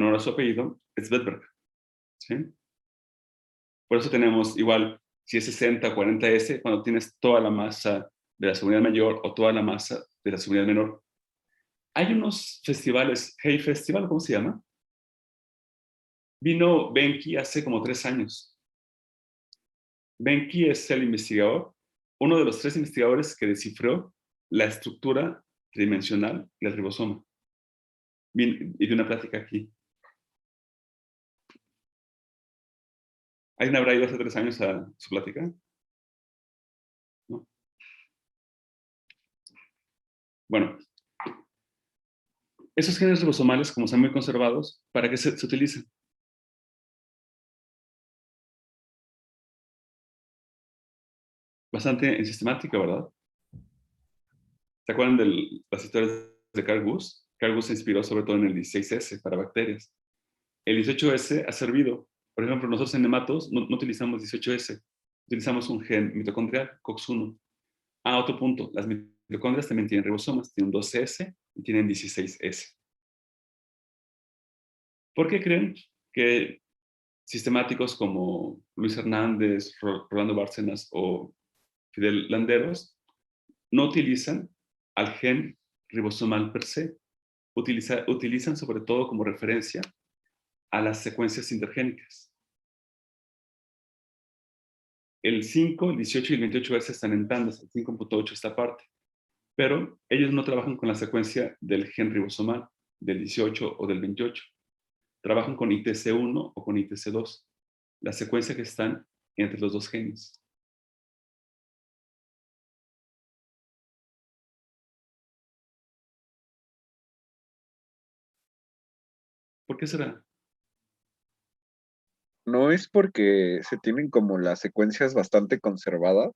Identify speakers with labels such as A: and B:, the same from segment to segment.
A: honor a su apellido, Svedberg, ¿sí? Por eso tenemos igual, si es 60 o 40S, cuando tienes toda la masa de la subunidad mayor o toda la masa de la subunidad menor. Hay unos festivales, Hey Festival, ¿cómo se llama? Vino Benki hace como 3 años. Benki es el investigador, uno de los 3 investigadores que descifró la estructura tridimensional del ribosoma. Y de una plática aquí. ¿Alguien habrá ido hace 3 años a su plática? ¿No? Bueno, esos genes ribosomales, como están muy conservados, ¿para qué se utilizan? Bastante en sistemática, ¿verdad? ¿Se acuerdan de las historias de Carl Guss? Carl Guss se inspiró sobre todo en el 16S para bacterias. El 18S ha servido. Por ejemplo, nosotros en nematos no utilizamos 18S. Utilizamos un gen mitocondrial, COX-1. Otro punto. Las mitocondrias también tienen ribosomas. Tienen 12S y tienen 16S. ¿Por qué creen que sistemáticos como Luis Hernández, Rolando Bárcenas o Fidel Landeros no utilizan al gen ribosomal per se? Utilizan sobre todo como referencia a las secuencias intergénicas. El 5, el 18 y el 28S están en tandas, el 5.8 está aparte. Pero ellos no trabajan con la secuencia del gen ribosomal, del 18 o del 28. Trabajan con ITC1 o con ITC2, la secuencia que están entre los dos genes. ¿Por qué será?
B: No es porque se tienen como las secuencias bastante conservadas,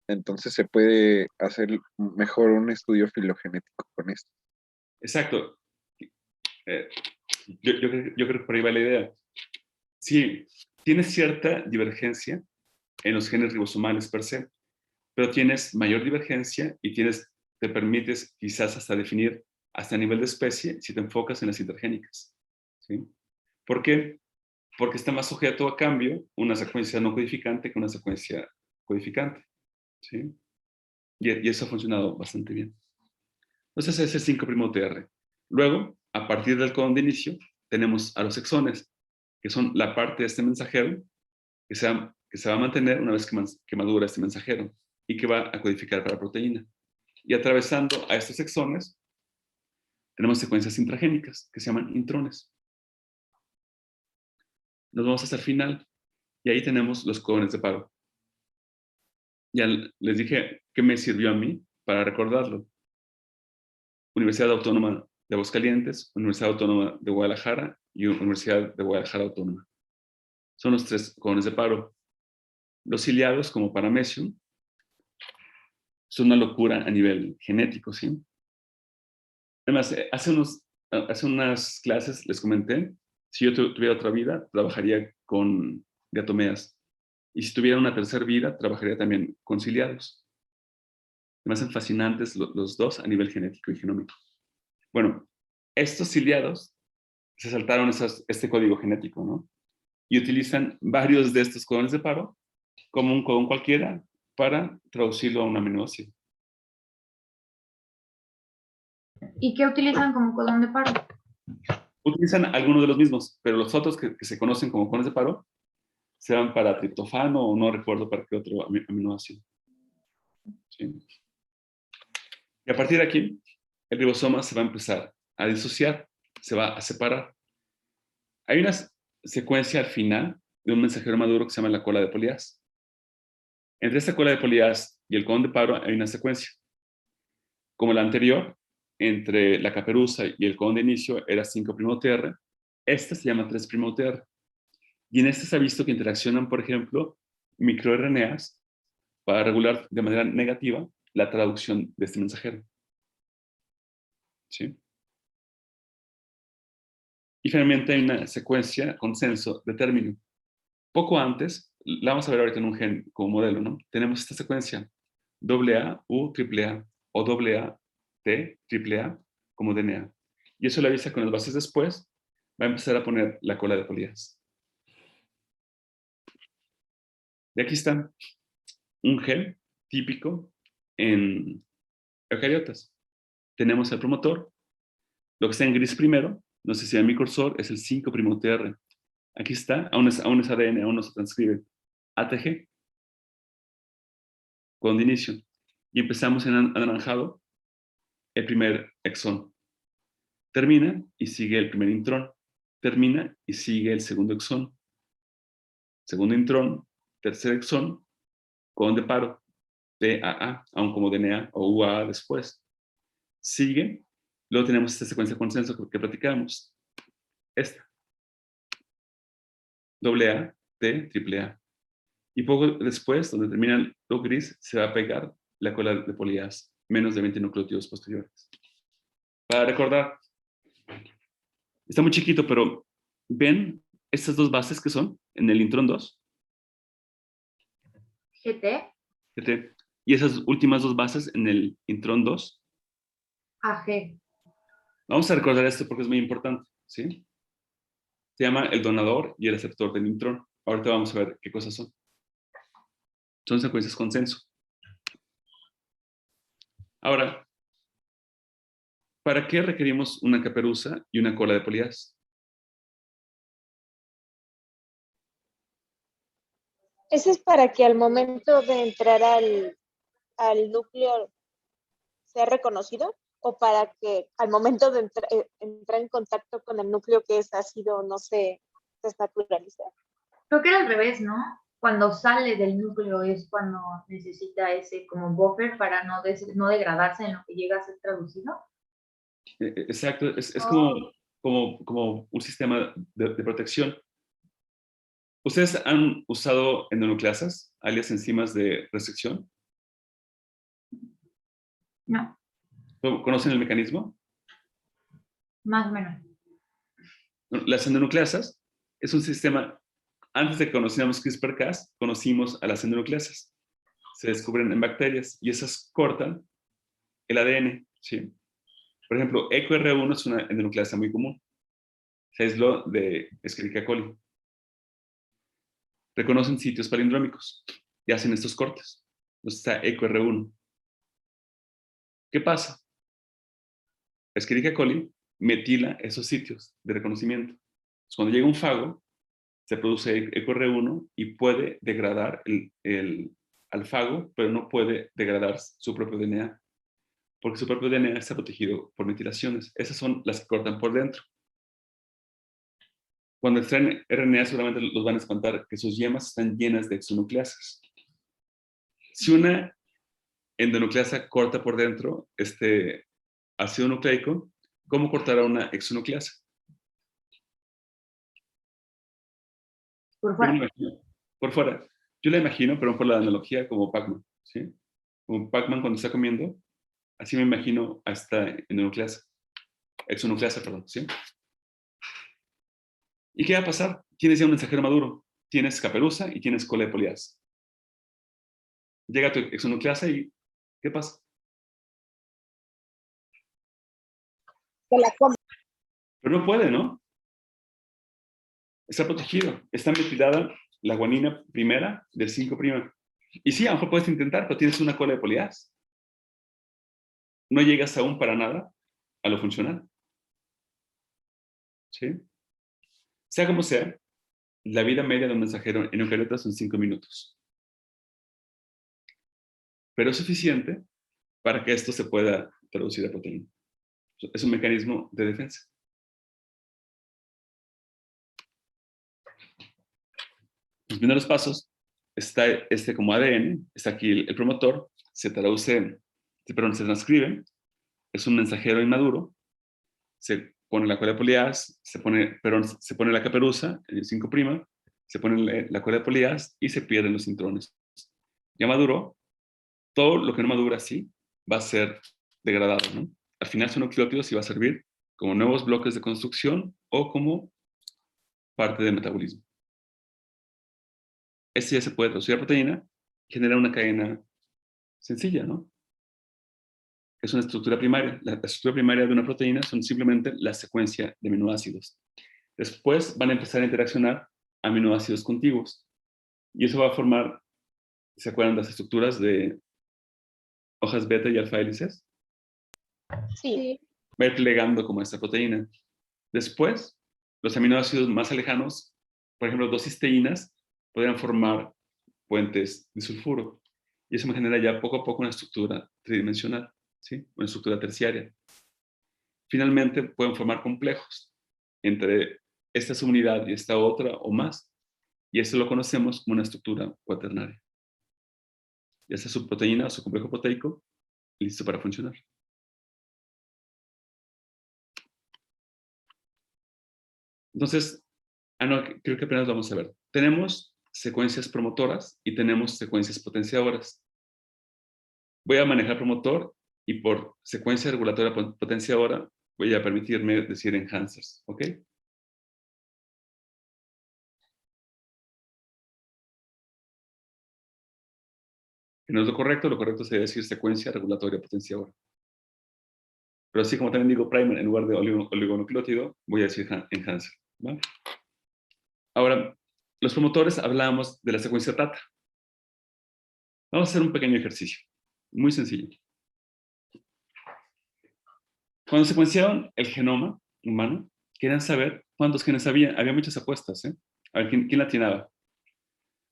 B: entonces se puede hacer mejor un estudio filogenético con esto.
A: Exacto. Yo creo que por ahí va la idea. Sí, tienes cierta divergencia en los genes ribosomales per se, pero tienes mayor divergencia y te permites quizás hasta definir hasta a nivel de especie si te enfocas en las intergénicas. ¿Sí? ¿Por qué? Porque está más sujeto a cambio una secuencia no codificante que una secuencia codificante. ¿Sí? Y eso ha funcionado bastante bien. Entonces ese es 5'TR. Luego, a partir del codón de inicio, tenemos a los exones, que son la parte de este mensajero que se va a mantener una vez que madura este mensajero y que va a codificar para la proteína. Y atravesando a estos exones, tenemos secuencias intragénicas que se llaman intrones. Nos vamos hasta el final y ahí tenemos los codones de paro. Ya les dije qué me sirvió a mí para recordarlo. Universidad Autónoma de Aguascalientes, Universidad Autónoma de Guadalajara y Universidad de Guadalajara Autónoma. Son los 3 codones de paro. Los ciliados, como Paramecium, son una locura a nivel genético, ¿sí? Además, hace unas clases les comenté, si yo tuviera otra vida, trabajaría con diatomeas. Y si tuviera una tercera vida, trabajaría también con ciliados. Me hacen fascinantes los dos a nivel genético y genómico. Bueno, estos ciliados se saltaron este código genético, ¿no? Y utilizan varios de estos codones de paro como un codón cualquiera para traducirlo a un aminoácido.
C: ¿Y qué utilizan como codón de paro?
A: Utilizan algunos de los mismos, pero los otros que se conocen como codones de paro se van para triptofano o no recuerdo para qué otro aminoácido. ¿Sí? Y a partir de aquí, el ribosoma se va a empezar a disociar, se va a separar. Hay una secuencia al final de un mensajero maduro que se llama la cola de Polias. Entre esta cola de Polias y el codón de paro hay una secuencia. Como la anterior, entre la caperuza y el codón de inicio era 5'TR, esta se llama 3'TR. Y en este se ha visto que interaccionan, por ejemplo, microRNAs para regular de manera negativa la traducción de este mensajero. ¿Sí? Y finalmente hay una secuencia consenso de término. Poco antes, la vamos a ver ahorita en un gen como modelo, ¿no? Tenemos esta secuencia AA, U, AAA o AA, T, AAA como DNA. Y eso le avisa con las bases después va a empezar a poner la cola de polías. Y aquí está un gen típico en eucariotas. Tenemos el promotor, lo que está en gris primero, no sé si en mi cursor, es el 5'-TR. Aquí está, aún es ADN, aún no se transcribe. ATG, con inicio. Y empezamos en anaranjado el primer exón. Termina y sigue el primer intrón. Termina y sigue el segundo exón. Segundo intrón, tercer exón, con de paro, TAA, aún como DNA o UAA después. Sigue, luego tenemos esta secuencia de consenso que platicamos. Esta. AA, T, AAA. Y poco después, donde termina lo gris, se va a pegar la cola de polías, menos de 20 nucleótidos posteriores. Para recordar, está muy chiquito, pero ¿ven estas dos bases que son en el intrón 2?
C: GT,
A: Y esas últimas dos bases en el intrón 2.
C: AG.
A: Vamos a recordar esto porque es muy importante, ¿sí? Se llama el donador y el receptor del intrón. Ahorita vamos a ver qué cosas son. Son secuencias consenso. Ahora, ¿para qué requerimos una caperuza y una cola de polías?
D: ¿Eso es para que al momento de entrar al núcleo sea reconocido? ¿O para que al momento de entrar en contacto con el núcleo que es ácido no se desnaturalice?
C: Creo que era al revés, ¿no? Cuando sale del núcleo es cuando necesita ese como buffer para no degradarse en lo que llega a ser traducido.
A: Exacto, es
C: Oh.
A: como un sistema de protección. ¿Ustedes han usado endonucleasas, alias enzimas de restricción?
C: No,
A: ¿Conocen el mecanismo?
C: más o menos.
A: Las endonucleasas es un sistema, antes de que conociéramos CRISPR-Cas, conocimos a las endonucleasas. Se descubren en bacterias y esas cortan el ADN, ¿sí? Por ejemplo, EcoR1 es una endonucleasa muy común. Se aisló de Escherichia coli. Reconocen sitios palindrómicos y hacen estos cortes. Entonces está EcoR1. ¿Qué pasa? Escherichia coli metila esos sitios de reconocimiento. Entonces, cuando llega un fago, se produce EcoR1 y puede degradar al fago, pero no puede degradar su propio DNA, porque su propio DNA está protegido por metilaciones. Esas son las que cortan por dentro. Cuando extraen RNA, seguramente los van a espantar que sus yemas están llenas de exonucleasas. Si una endonucleasa corta por dentro este ácido nucleico, ¿cómo cortará una exonucleasa?
C: Por
A: Yo me
C: fuera.
A: imagino, por fuera. Yo la imagino, pero por la analogía, como Pac-Man, ¿sí? Como Pac-Man cuando está comiendo, así me imagino a esta endonucleasa, exonucleasa, perdón, ¿sí? ¿Y qué va a pasar? Tienes ya un mensajero maduro, tienes caperuza y tienes cola de polías. Llega tu exonucleasa y ¿qué pasa?
D: Se la come.
A: Pero no puede, ¿no? Está protegido. Está metilada la guanina primera del 5'. Y sí, a lo mejor puedes intentar, pero tienes una cola de polías. No llegas aún para nada a lo funcional. ¿Sí? Sea como sea, la vida media de un mensajero en eucariotas son 5 minutos. Pero es suficiente para que esto se pueda traducir a proteína. Es un mecanismo de defensa. Los primeros pasos, está como ADN, está aquí el promotor, se transcribe, es un mensajero inmaduro, se pone la cola de polías, se pone la caperuza, el 5', se pone la cola de polías y se pierden los intrones. Ya maduró, todo lo que no madura así va a ser degradado, ¿no? Al final son nucleótidos y va a servir como nuevos bloques de construcción o como parte del metabolismo. Este ya se puede traducir a proteína y genera una cadena sencilla, ¿no? Es una estructura primaria. La estructura primaria de una proteína son simplemente la secuencia de aminoácidos. Después van a empezar a interaccionar aminoácidos contiguos. Y eso va a formar, ¿se acuerdan de las estructuras de hojas beta y alfa hélices?
D: Sí.
A: Va a ir plegando como esta proteína. Después, los aminoácidos más lejanos, por ejemplo, dos cisteínas, podrían formar puentes de sulfuro. Y eso me genera ya poco a poco una estructura tridimensional, ¿sí? Una estructura terciaria. Finalmente, pueden formar complejos entre esta subunidad y esta otra o más. Y esto lo conocemos como una estructura cuaternaria. Y esta subproteína o su complejo proteico, listo para funcionar. Entonces, no, creo que apenas vamos a ver. Tenemos secuencias promotoras y tenemos secuencias potenciadoras. Voy a manejar promotor y por secuencia regulatoria potenciadora voy a permitirme decir enhancers, ¿ok? Que no es lo correcto sería decir secuencia regulatoria potenciadora. Pero así como también digo primer en lugar de oligonucleótido, voy a decir enhancer, ¿vale? Ahora, los promotores hablábamos de la secuencia TATA. Vamos a hacer un pequeño ejercicio, muy sencillo. Cuando secuenciaron el genoma humano, querían saber cuántos genes había. Había muchas apuestas, ¿eh? A ver, ¿quién la atinaba?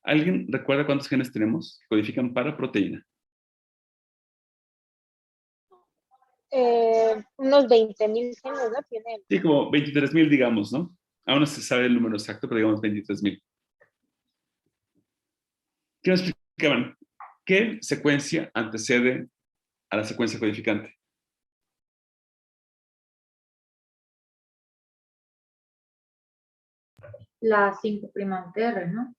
A: ¿Alguien recuerda cuántos genes tenemos que codifican para proteína?
D: Unos 20,000 genes, ¿no? Tienen.
A: Sí, como 23,000, digamos, ¿no? Aún no se sabe el número exacto, pero digamos 23,000. ¿Qué nos explicaban? ¿Qué secuencia antecede a la secuencia codificante?
C: La 5'UTR, ¿no?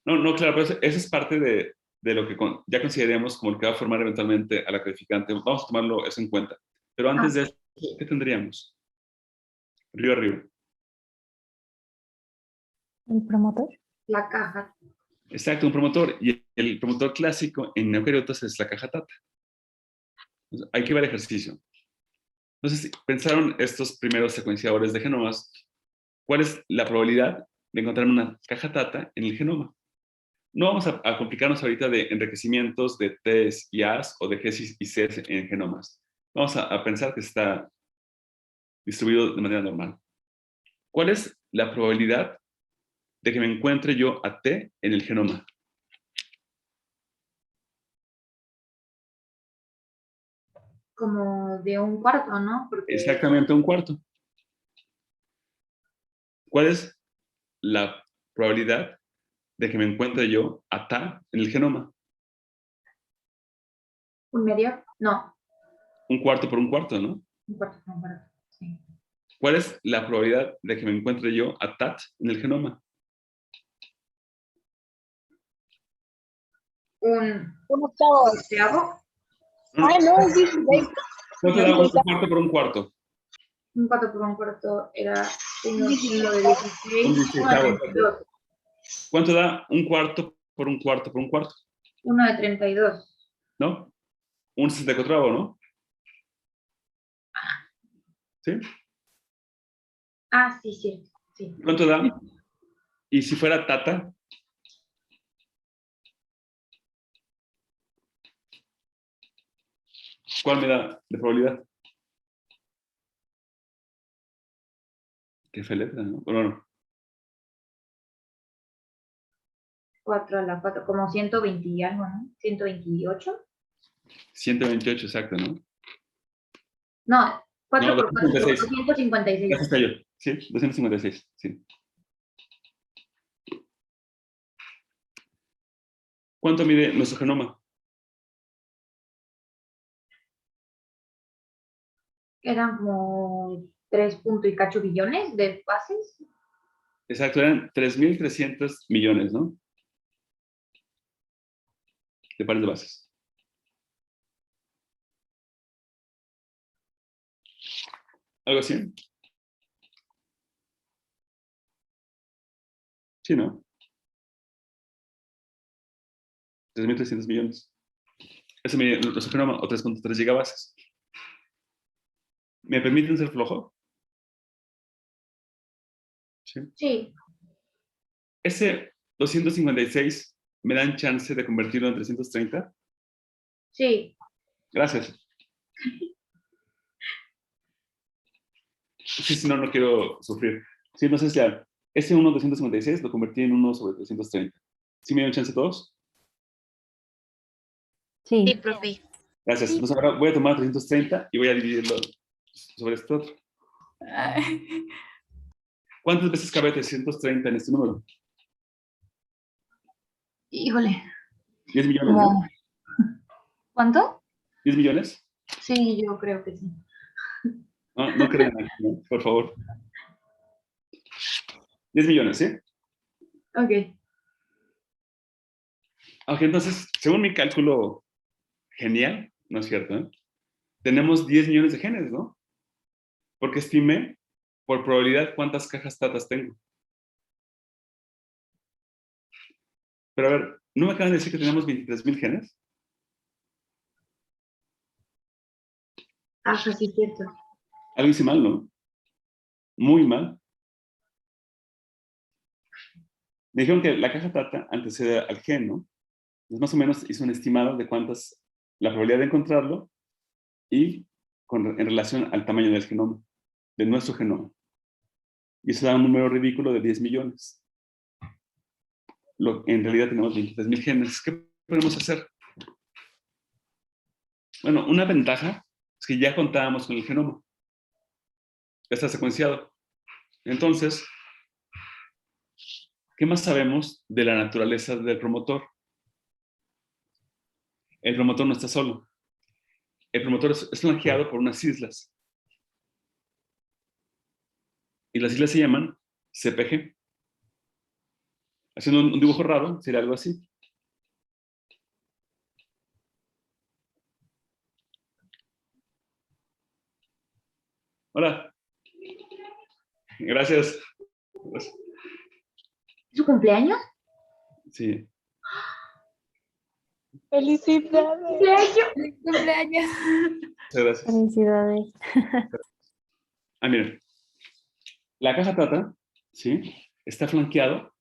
A: No, claro, pero eso es parte de lo que ya consideremos como el que va a formar eventualmente a la codificante. Vamos a tomarlo eso en cuenta. Pero antes de eso, ¿qué tendríamos? Río arriba.
E: ¿El promotor?
C: La caja.
A: Exacto, un promotor. Y el promotor clásico en eucariotas es la caja TATA. Entonces, hay que ver ejercicio. Entonces, pensaron estos primeros secuenciadores de genomas, ¿cuál es la probabilidad de encontrar una caja TATA en el genoma? No vamos a complicarnos ahorita de enriquecimientos de Ts y As o de Gs y Cs en genomas. Vamos a pensar que está distribuido de manera normal. ¿Cuál es la probabilidad de que me encuentre yo a T en el genoma?
C: Como de un cuarto, ¿no? Porque
A: Exactamente un cuarto. ¿Cuál es la probabilidad de que me encuentre yo a Ta en el genoma?
C: un medio, no,
A: Un cuarto por un cuarto, ¿no?
C: un cuarto, sí.
A: ¿Cuál es la probabilidad de que me encuentre yo a TAT en el genoma?
C: Un
D: octavo.
C: onceavo,
D: Ah, no, es 16.
A: ¿Cuánto da un cuarto por un cuarto?
C: un cuarto por un cuarto era uno de 16,
A: Un
C: uno de
A: dieciseisavo.
C: 32,
A: ¿Cuánto da un cuarto por un cuarto por un cuarto?
C: uno de 32.
A: ¿No? Un 64avo, ¿no? ¿Sí?
C: Ah, sí, cierto, sí.
A: ¿Cuánto da? Y si fuera tata, ¿cuál me da de probabilidad? Qué fe letra, ¿no? Bueno,
C: 4 a la 4, como 120 y algo, ¿no? 128.
A: 128, exacto, ¿no?
C: No, 4
A: No,
C: por 4,
A: 256.
C: 256.
A: Gracias, Cayo. Sí, 256, sí. ¿Cuánto mide nuestro genoma?
C: Eran como 3 punto y cacho billones de bases.
A: Exacto, eran 3,300 millones, ¿no? De pares de bases. ¿Algo así? Sí, ¿no? 3,300 millones. Eso mide nuestro genoma, o 3,3 gigabases. ¿Me permiten ser flojo? ¿Sí?
C: Sí,
A: Ese 256 me dan chance de convertirlo en 330.
C: sí.
A: Gracias. Sí, si no, no quiero sufrir. Sí, entonces ya, ese 1 256 lo convertí en 1 sobre 330. ¿Sí me dieron chance todos?
C: Sí,
E: Sí.
C: profe.
A: Gracias. Entonces ahora voy a tomar 330 y voy a dividirlo sobre este otro.
E: Ay,
A: ¿Cuántas veces cabe 330 en este número?
C: Híjole.
A: 10 millones, ¿no?
C: Como, ¿cuánto?
A: 10 millones.
C: Sí, yo creo que sí.
A: No, no crean aquí, ¿no? Por favor. 10 millones, ¿sí?
C: Ok.
A: Ok, entonces, según mi cálculo genial, ¿no es cierto? Tenemos 10 millones de genes, ¿no? Porque estimé por probabilidad cuántas cajas tatas tengo. Pero a ver, ¿no me acaban de decir que tenemos 23,000 genes?
C: Ajá, sí, cierto.
A: Algo hice mal, ¿no? Muy mal. Me dijeron que la caja tata antecede al gen, ¿no? Entonces, más o menos hizo un estimado de cuántas, la probabilidad de encontrarlo y en relación al tamaño del genoma, de nuestro genoma. Y eso da un número ridículo de 10 millones. En realidad tenemos 23,000 genes. ¿Qué podemos hacer? Bueno, una ventaja es que ya contábamos con el genoma. Ya está secuenciado. Entonces, ¿qué más sabemos de la naturaleza del promotor? El promotor no está solo. El promotor es flanqueado por unas islas. Y las islas se llaman CPG. Haciendo un dibujo raro, sería algo así. Hola. Gracias.
C: ¿Su cumpleaños?
A: Sí.
D: ¡Felicidades!
C: ¡Cumpleaños!
E: cumpleaños.
A: Muchas gracias.
E: Felicidades.
A: Miren. La caja tata, ¿sí? Está flanqueado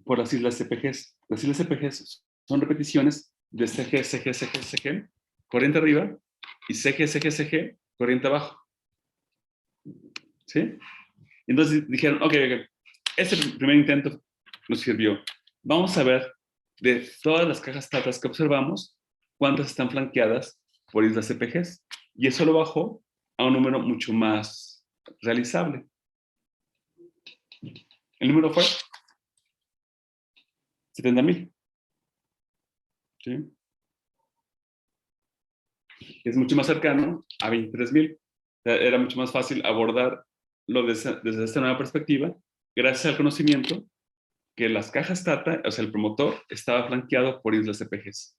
A: por las islas CPGs. Las islas CPGs son repeticiones de CG, CG, CG, CG, corriente arriba, y CG, CG, CG, corriente abajo. ¿Sí? Entonces dijeron, ok, este primer intento nos sirvió. Vamos a ver de todas las cajas tatas que observamos, cuántas están flanqueadas por islas CPGs. Y eso lo bajó a un número mucho más realizable. El número fue 70,000. ¿Sí? Es mucho más cercano a 23,000. Era mucho más fácil abordarlo desde esta nueva perspectiva, gracias al conocimiento que las cajas Tata, o sea, el promotor, estaba flanqueado por islas CPGs.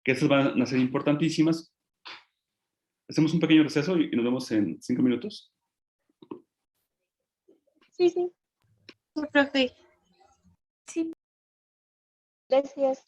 A: Que estas van a ser importantísimas. Hacemos un pequeño receso y nos vemos en 5 minutos.
D: Sí, sí,
E: Sí, profe. Sí,
D: gracias.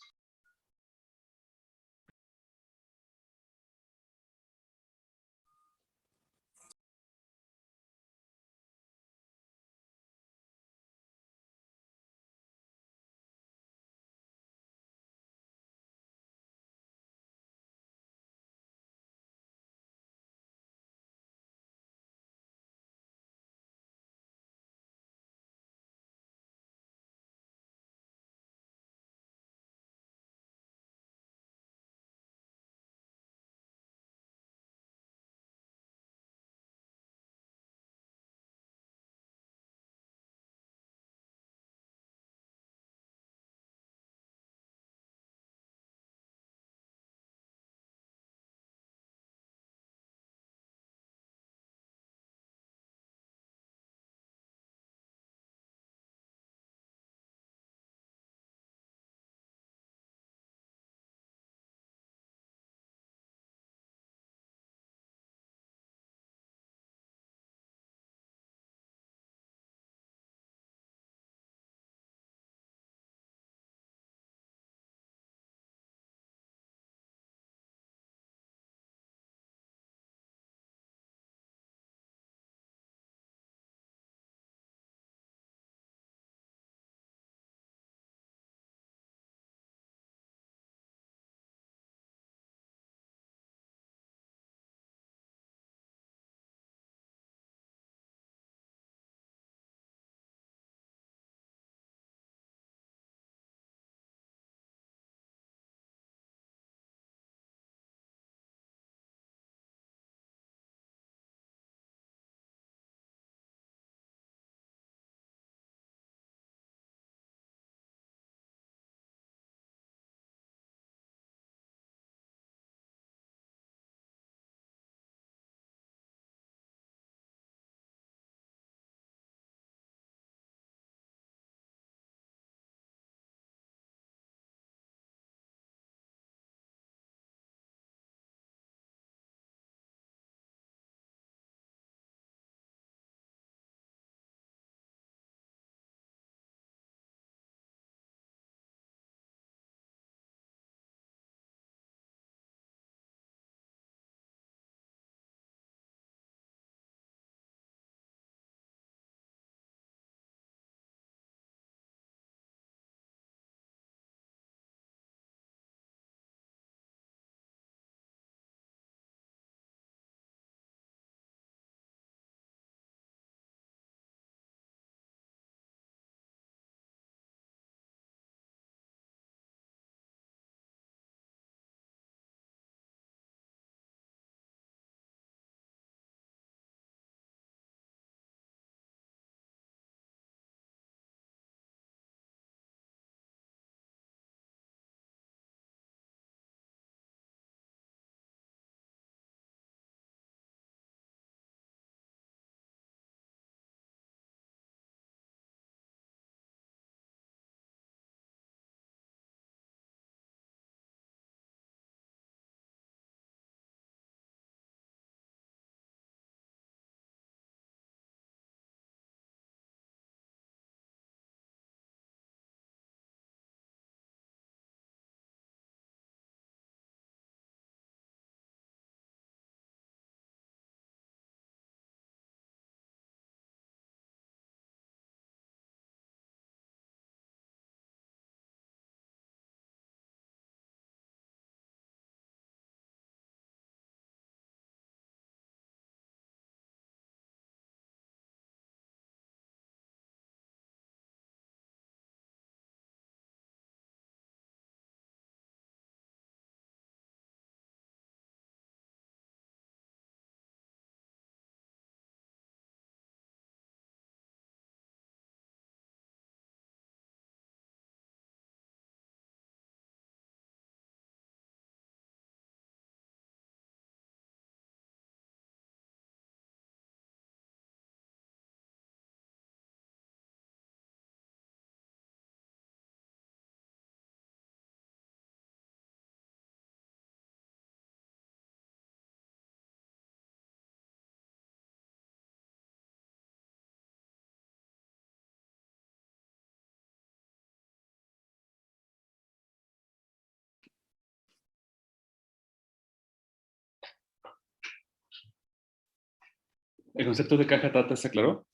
A: ¿El concepto de caja Tata se aclaró?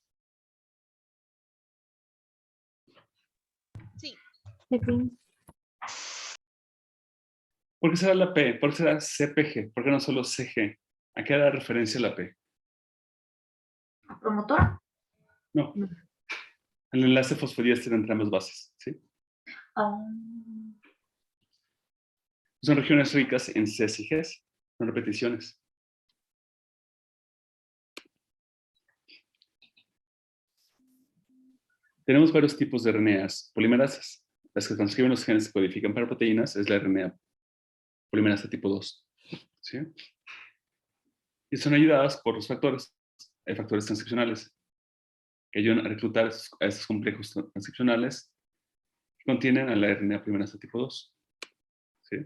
D: Sí.
E: Sí, sí.
A: ¿Por qué será la P? ¿Por qué será CPG? ¿Por qué no solo CG? ¿A qué da referencia la P?
C: ¿A promotora?
A: No.
C: No.
A: El enlace fosfodiéster entre ambas bases. ¿Sí?
C: Ah,
A: Son regiones ricas en Cs y Gs. Son repeticiones. Tenemos varios tipos de RNAs polimerasas. Las que transcriben los genes que codifican para proteínas es la RNA polimerasa tipo 2. ¿Sí? Y son ayudadas por los factores. Hay factores transcripcionales que ayudan a reclutar a estos complejos transcripcionales que contienen a la RNA polimerasa tipo 2. ¿Sí?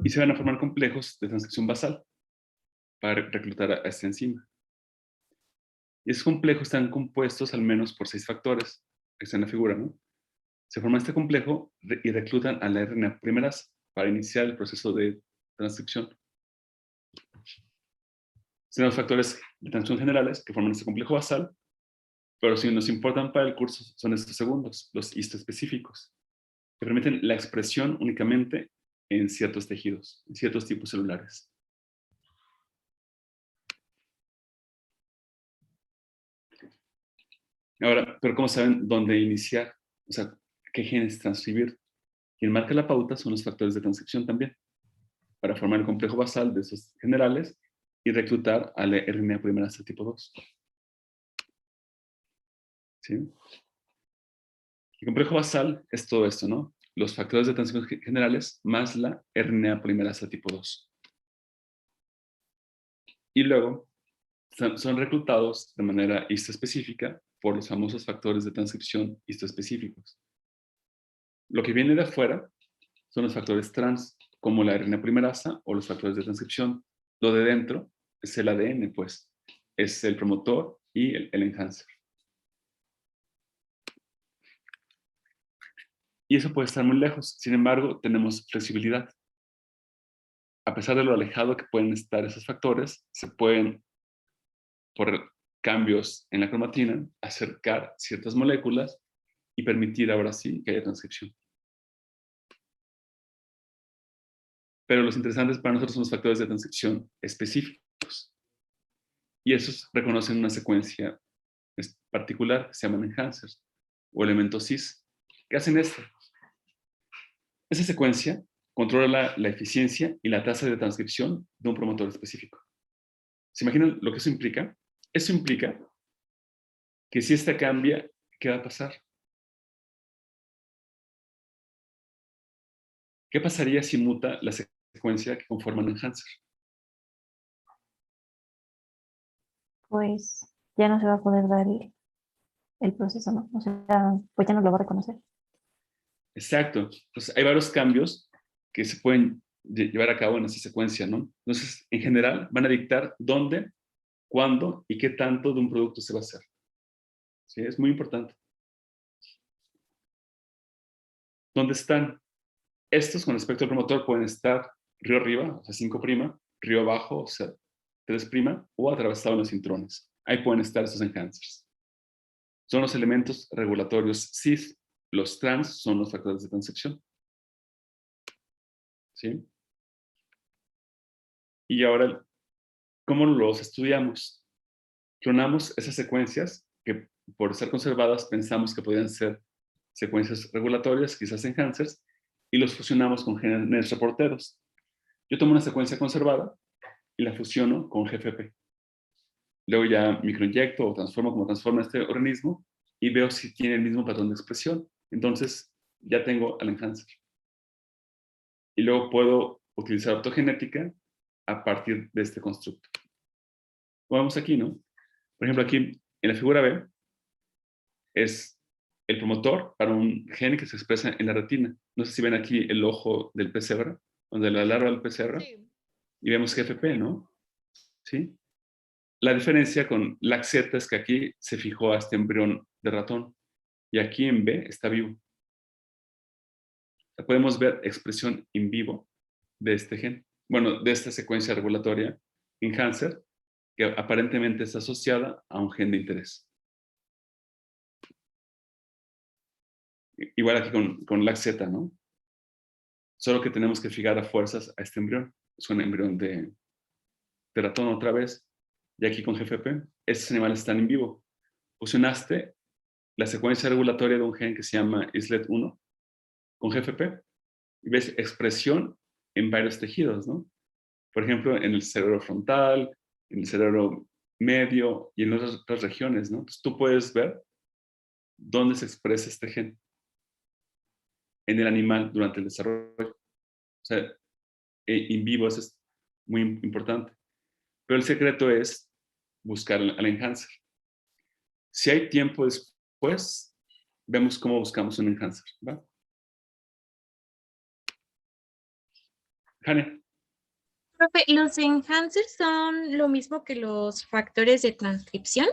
A: Y se van a formar complejos de transcripción basal para reclutar a esta enzima. Y esos complejos están compuestos al menos por 6 factores. Ahí está en la figura, ¿no? Se forma este complejo y reclutan a la RNA polimerasa para iniciar el proceso de transcripción. Tenemos factores de transcripción generales que forman este complejo basal, pero si nos importan para el curso son estos segundos, los histoespecíficos, que permiten la expresión únicamente en ciertos tejidos, en ciertos tipos celulares. Ahora, pero ¿cómo saben dónde iniciar? O sea, ¿qué genes transcribir? Quien marca la pauta son los factores de transcripción también, para formar el complejo basal de esos generales y reclutar a la RNA polimerasa tipo 2. ¿Sí? El complejo basal es todo esto, ¿no? Los factores de transcripción generales más la RNA polimerasa tipo 2. Y luego son reclutados de manera histoespecífica por los famosos factores de transcripción histoespecíficos. Lo que viene de afuera son los factores trans, como la RNA polimerasa o los factores de transcripción. Lo de dentro es el ADN, pues. Es el promotor y el enhancer. Y eso puede estar muy lejos. Sin embargo, tenemos flexibilidad. A pesar de lo alejado que pueden estar esos factores, se pueden, por cambios en la cromatina, acercar ciertas moléculas y permitir ahora sí que haya transcripción. Pero los interesantes para nosotros son los factores de transcripción específicos. Y esos reconocen una secuencia particular que se llaman enhancers o elementos cis. ¿Qué hacen esto? Esa secuencia controla la eficiencia y la tasa de transcripción de un promotor específico. ¿Se imaginan lo que eso implica? Eso implica que si esta cambia, ¿qué va a pasar? ¿Qué pasaría si muta la secuencia que conforma un enhancer?
E: Pues ya no se va a poder dar el proceso, ¿no? O sea, pues ya no lo va a reconocer.
A: Exacto. Entonces, hay varios cambios que se pueden llevar a cabo en esa secuencia, ¿no? Entonces, en general, van a dictar dónde, cuándo y qué tanto de un producto se va a hacer. ¿Sí? Es muy importante. ¿Dónde están? Estos, con respecto al promotor, pueden estar río arriba, o sea, 5', río abajo, o sea, 3', o atravesados en los intrones. Ahí pueden estar esos enhancers. Son los elementos regulatorios cis. Los trans son los factores de transcripción. ¿Sí? Y ahora, ¿cómo los estudiamos? Clonamos esas secuencias que, por ser conservadas, pensamos que podían ser secuencias regulatorias, quizás enhancers, y los fusionamos con genes reporteros. Yo tomo una secuencia conservada y la fusiono con GFP. Luego ya microinyecto o transformo como transforma este organismo y veo si tiene el mismo patrón de expresión. Entonces ya tengo al enhancer. Y luego puedo utilizar optogenética a partir de este constructo. Vamos aquí, ¿no? Por ejemplo, aquí en la figura B es el promotor para un gen que se expresa en la retina. No sé si ven aquí el ojo del pez cebra, donde la larva del pez cebra,
D: Sí.
A: y vemos GFP, ¿no? ¿Sí? La diferencia con Laxeta es que aquí se fijó a este embrión de ratón y aquí en B está vivo. Podemos ver expresión in vivo de este gen, bueno, de esta secuencia regulatoria enhancer que aparentemente está asociada a un gen de interés. Igual aquí con LAC-Z, ¿no? Solo que tenemos que fijar a fuerzas a este embrión. Es un embrión de ratón otra vez. Y aquí con GFP, estos animales están en vivo. Fusionaste la secuencia regulatoria de un gen que se llama ISLET1 con GFP y ves expresión en varios tejidos, ¿no? Por ejemplo, en el cerebro frontal, en el cerebro medio y en otras regiones, ¿no? Entonces tú puedes ver dónde se expresa este gen en el animal durante el desarrollo. O sea, en vivo eso es muy importante. Pero el secreto es buscar al enhancer. Si hay tiempo después, vemos cómo buscamos un enhancer, ¿va? Jania.
F: Profe, ¿los enhancers son lo mismo que los factores de transcripción?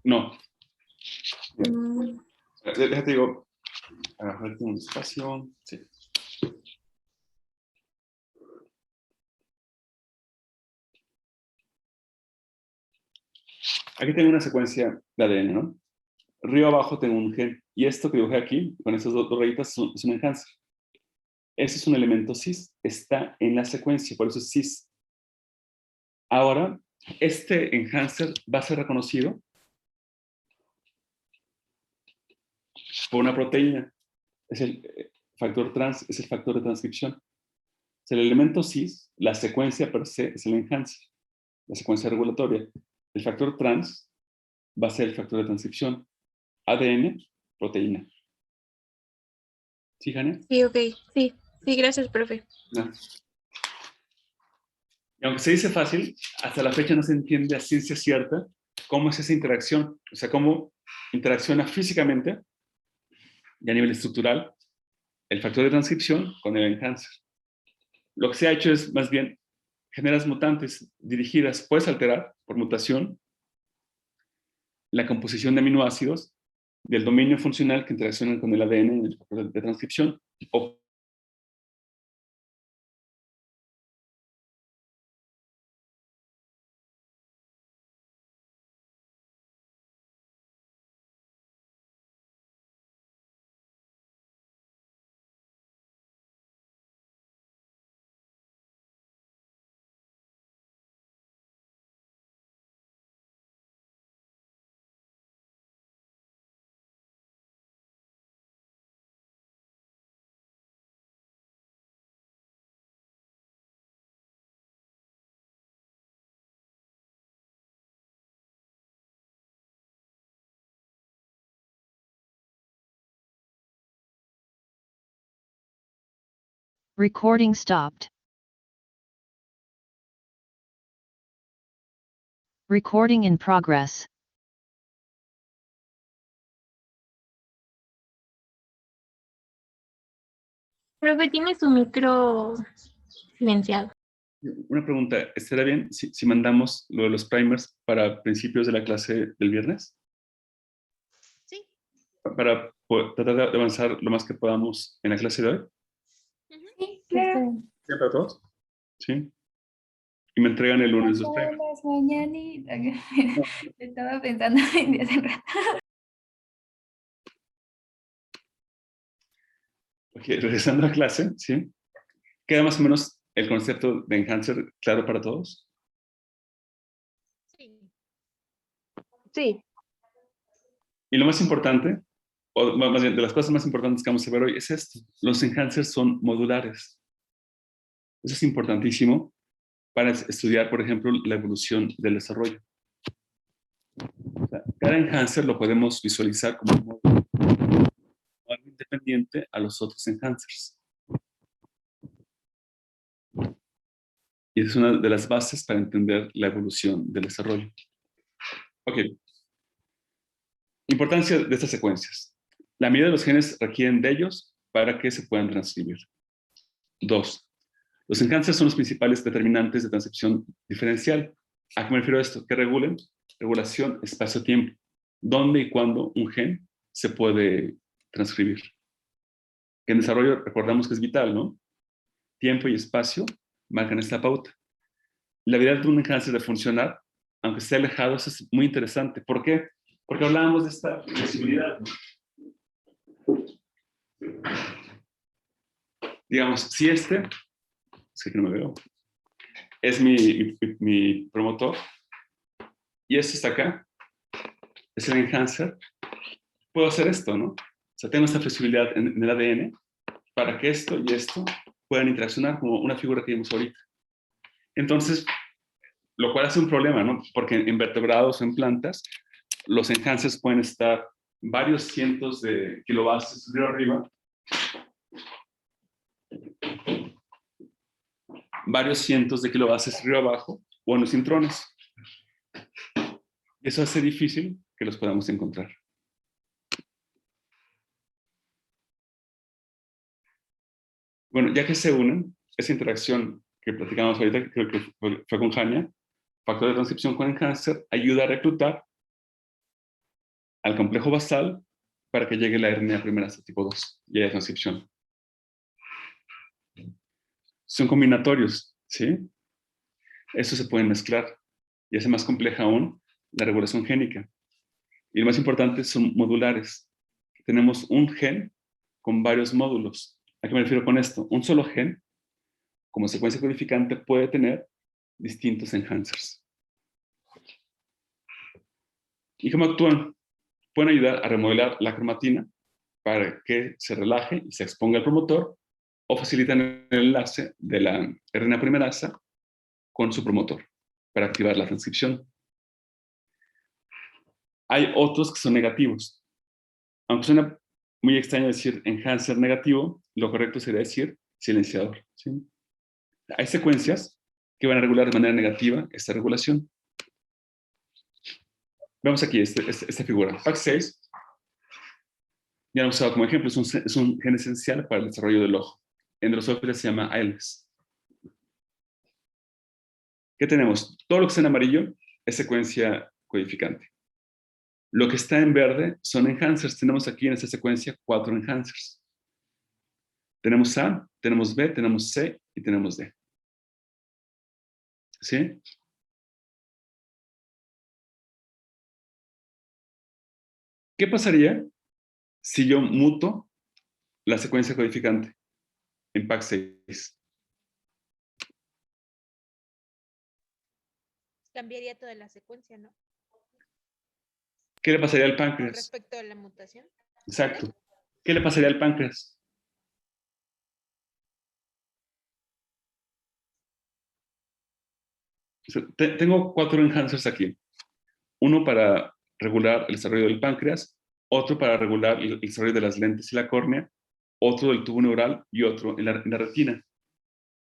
A: No.
F: Mm,
A: Déjate digo, falta un espacio. Sí. Aquí tengo una secuencia de ADN, ¿no? Río abajo tengo un gen. Y esto que dibujé aquí, con esas dos rayitas, es un enhancer. Ese es un elemento cis. Está en la secuencia, por eso es cis. Ahora, este enhancer va a ser reconocido por una proteína. Es el factor trans, es el factor de transcripción. O sea, el elemento cis, la secuencia per se, es el enhancer, la secuencia regulatoria. El factor trans va a ser el factor de transcripción. ADN, proteína. ¿Sí, Jania?
F: sí, ok, sí, sí, gracias, profe.
A: No. Y aunque se dice fácil, hasta la fecha no se entiende a ciencia cierta cómo es esa interacción. O sea, cómo interacciona físicamente y a nivel estructural el factor de transcripción con el enhancer. Lo que se ha hecho es, más bien, generas mutantes dirigidas, puedes alterar por mutación la composición de aminoácidos del dominio funcional que interaccionan con el ADN en el factor de transcripción, o
G: Recording stopped. Recording in progress.
F: Profe, tiene su micro silenciado.
A: una pregunta, ¿estará bien si mandamos lo de los primers para principios de la clase del viernes?
F: Sí.
A: Para tratar de avanzar lo más que podamos en la clase de hoy.
F: Sí,
E: Claro.
A: ¿Sí, para todos? Sí. Y me entregan el lunes los primers.
H: Buenas mañanitas. Estaba pensando en hace rato.
A: Ok, regresando a clase, ¿sí? ¿Queda más o menos el concepto de enhancer claro para todos?
F: sí.
D: Sí,
A: Y lo más importante, o más bien de las cosas más importantes que vamos a ver hoy, es esto. Los enhancers son modulares. Eso es importantísimo para estudiar, por ejemplo, la evolución del desarrollo. O sea, cada enhancer lo podemos visualizar como un módulo algo independiente a los otros enhancers. Y es una de las bases para entender la evolución del desarrollo. Ok. Importancia de estas secuencias. La mayoría de los genes requieren de ellos para que se puedan transcribir. 2. Los enhancers son los principales determinantes de transcripción diferencial. ¿A qué me refiero a esto? Que regulen regulación espacio-tiempo. ¿Dónde y cuándo un gen se puede transcribir? Que en desarrollo recordamos que es vital, ¿no? Tiempo y espacio marcan esta pauta. la habilidad de un enhancer de funcionar, aunque esté alejado, eso es muy interesante. ¿Por qué? Porque hablábamos de esta flexibilidad, ¿no? Digamos, si este, es que aquí no me veo, es mi promotor, y este está acá, es el enhancer, puedo hacer esto, ¿no? O sea, tengo esta flexibilidad en el ADN para que esto y esto puedan interaccionar como una figura que vimos ahorita. Entonces, lo cual hace un problema, ¿no? Porque en vertebrados o en plantas, los enhancers pueden estar varios cientos de kilobases río arriba, varios cientos de kilobases río abajo, o en los intrones. Eso hace difícil que los podamos encontrar. Bueno, ya que se unen, esa interacción que platicamos ahorita, creo que fue con Jania, factor de transcripción con enhancer, ayuda a reclutar al complejo basal para que llegue la RNA primerasa tipo 2 y haya transcripción. Son combinatorios, ¿sí? Estos se pueden mezclar y hace más compleja aún la regulación génica. Y lo más importante son modulares. Tenemos un gen con varios módulos. ¿A qué me refiero con esto? Un solo gen, como secuencia codificante, puede tener distintos enhancers. ¿Y cómo actúan? Pueden ayudar a remodelar la cromatina para que se relaje y se exponga al promotor, o facilitan el enlace de la RNA primerasa con su promotor para activar la transcripción. Hay otros que son negativos. Aunque suena muy extraño decir enhancer negativo, lo correcto sería decir silenciador, ¿sí? Hay secuencias que van a regular de manera negativa esta regulación. Vemos aquí esta figura. PAX6, ya lo he usado como ejemplo, es un gen esencial para el desarrollo del ojo. En drosófilas se llama ALS. ¿Qué tenemos? Todo lo que está en amarillo es secuencia codificante. Lo que está en verde son enhancers. Tenemos aquí en esta secuencia 4 enhancers. Tenemos A, tenemos B, tenemos C y tenemos D. ¿Sí? ¿Qué pasaría si yo muto la secuencia codificante en PAX6?
F: Cambiaría toda la secuencia, ¿no?
A: ¿Qué le pasaría al
F: Con
A: páncreas?
F: respecto a la mutación.
A: Exacto. ¿Qué le pasaría al páncreas? O sea, tengo 4 enhancers aquí. Uno para regular el desarrollo del páncreas, otro para regular el desarrollo de las lentes y la córnea, otro del tubo neural y otro en la retina.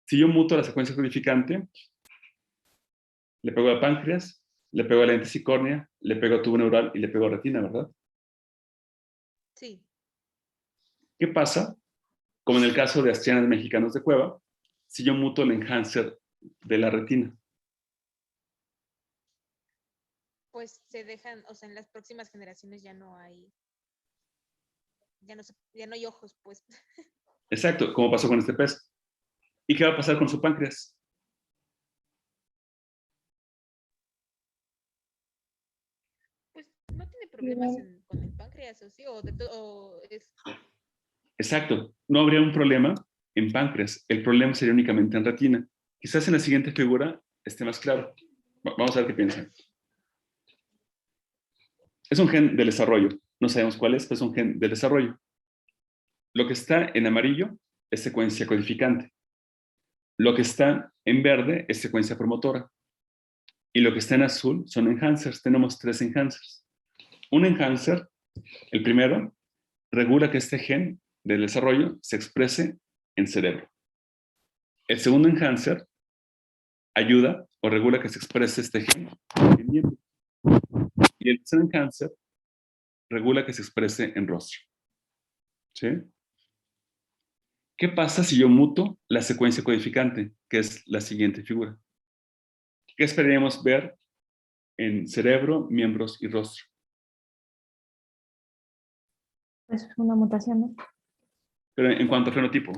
A: Si yo muto la secuencia codificante, le pego al páncreas, le pego a lentes y córnea, le pego a tubo neural y le pego a retina, ¿verdad?
F: Sí.
A: ¿Qué pasa? Como en el caso de Asturianos Mexicanos de Cueva, si yo muto el enhancer de la retina.
F: Pues se dejan, o sea, en las próximas generaciones ya no hay, ya no hay ojos, pues.
A: Exacto, como pasó con este pez. ¿Y qué va a pasar con su páncreas?
F: Pues no tiene problemas con el páncreas, o sí, o es.
A: Exacto, no habría un problema en páncreas. El problema sería únicamente en retina. Quizás en la siguiente figura esté más claro. Vamos a ver qué piensan. Es un gen del desarrollo. No sabemos cuál es, pero es un gen del desarrollo. Lo que está en amarillo es secuencia codificante. Lo que está en verde es secuencia promotora. Y lo que está en azul son enhancers. Tenemos 3 enhancers. Un enhancer, el primero, regula que este gen del desarrollo se exprese en cerebro. El segundo enhancer ayuda o regula que se exprese este gen en miembro. Y el tercer enhancer regula que se exprese en rostro. ¿Sí? ¿Qué pasa si yo muto la secuencia codificante, que es la siguiente figura? ¿Qué esperaríamos ver en cerebro, miembros y rostro?
E: Es una mutación, ¿no?
A: Pero en cuanto a fenotipo.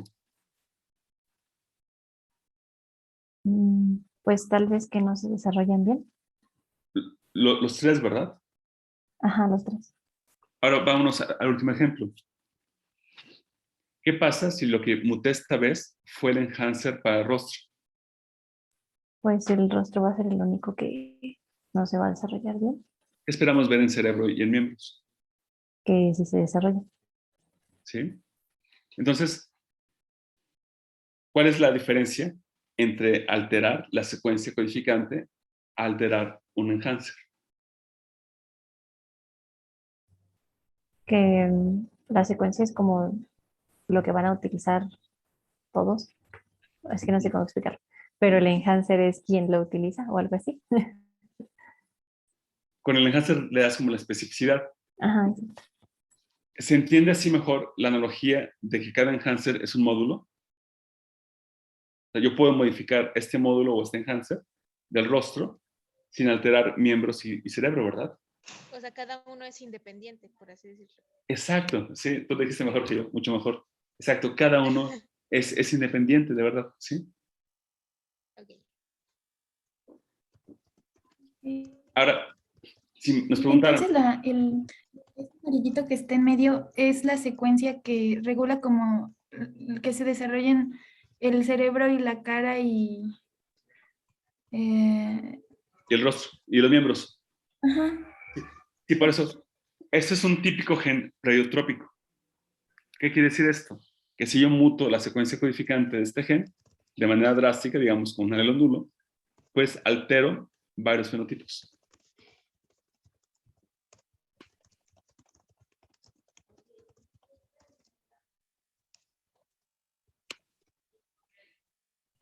E: Pues tal vez que no se desarrollan bien.
A: Los tres, ¿verdad?
E: Ajá, los tres.
A: Ahora vámonos al último ejemplo. ¿Qué pasa si lo que muté esta vez fue el enhancer para el rostro?
E: Pues el rostro va a ser el único que no se va a desarrollar bien,
A: ¿Qué esperamos ver en cerebro y en miembros?
E: que sí se desarrolla.
A: ¿Sí? Entonces, ¿cuál es la diferencia entre alterar la secuencia codificante a alterar un enhancer?
E: Que la secuencia es como lo que van a utilizar todos. Es que no sé cómo explicarlo. Pero el enhancer es quien lo utiliza o algo así.
A: Con el enhancer le das como la especificidad.
E: Ajá,
A: ¿Se entiende así mejor la analogía de que cada enhancer es un módulo? O sea, yo puedo modificar este módulo o este enhancer del rostro sin alterar miembros y cerebro, ¿verdad?
F: O sea, cada uno es independiente, por así decirlo.
A: Exacto, sí, tú lo dijiste mejor que yo, mucho mejor. Exacto, cada uno es independiente, de verdad, ¿sí?
F: Ok.
A: Ahora, si nos
H: Entonces,
A: preguntaran,
H: este amarillito que está en medio es la secuencia que regula como que se desarrollen el cerebro y la cara y...
A: y el rostro, y los miembros.
H: ajá.
A: Sí, por eso, este es un típico gen pleiotrópico. ¿Qué quiere decir esto? Que si yo muto la secuencia codificante de este gen, de manera drástica, digamos con un alelo nulo, pues altero varios fenotipos.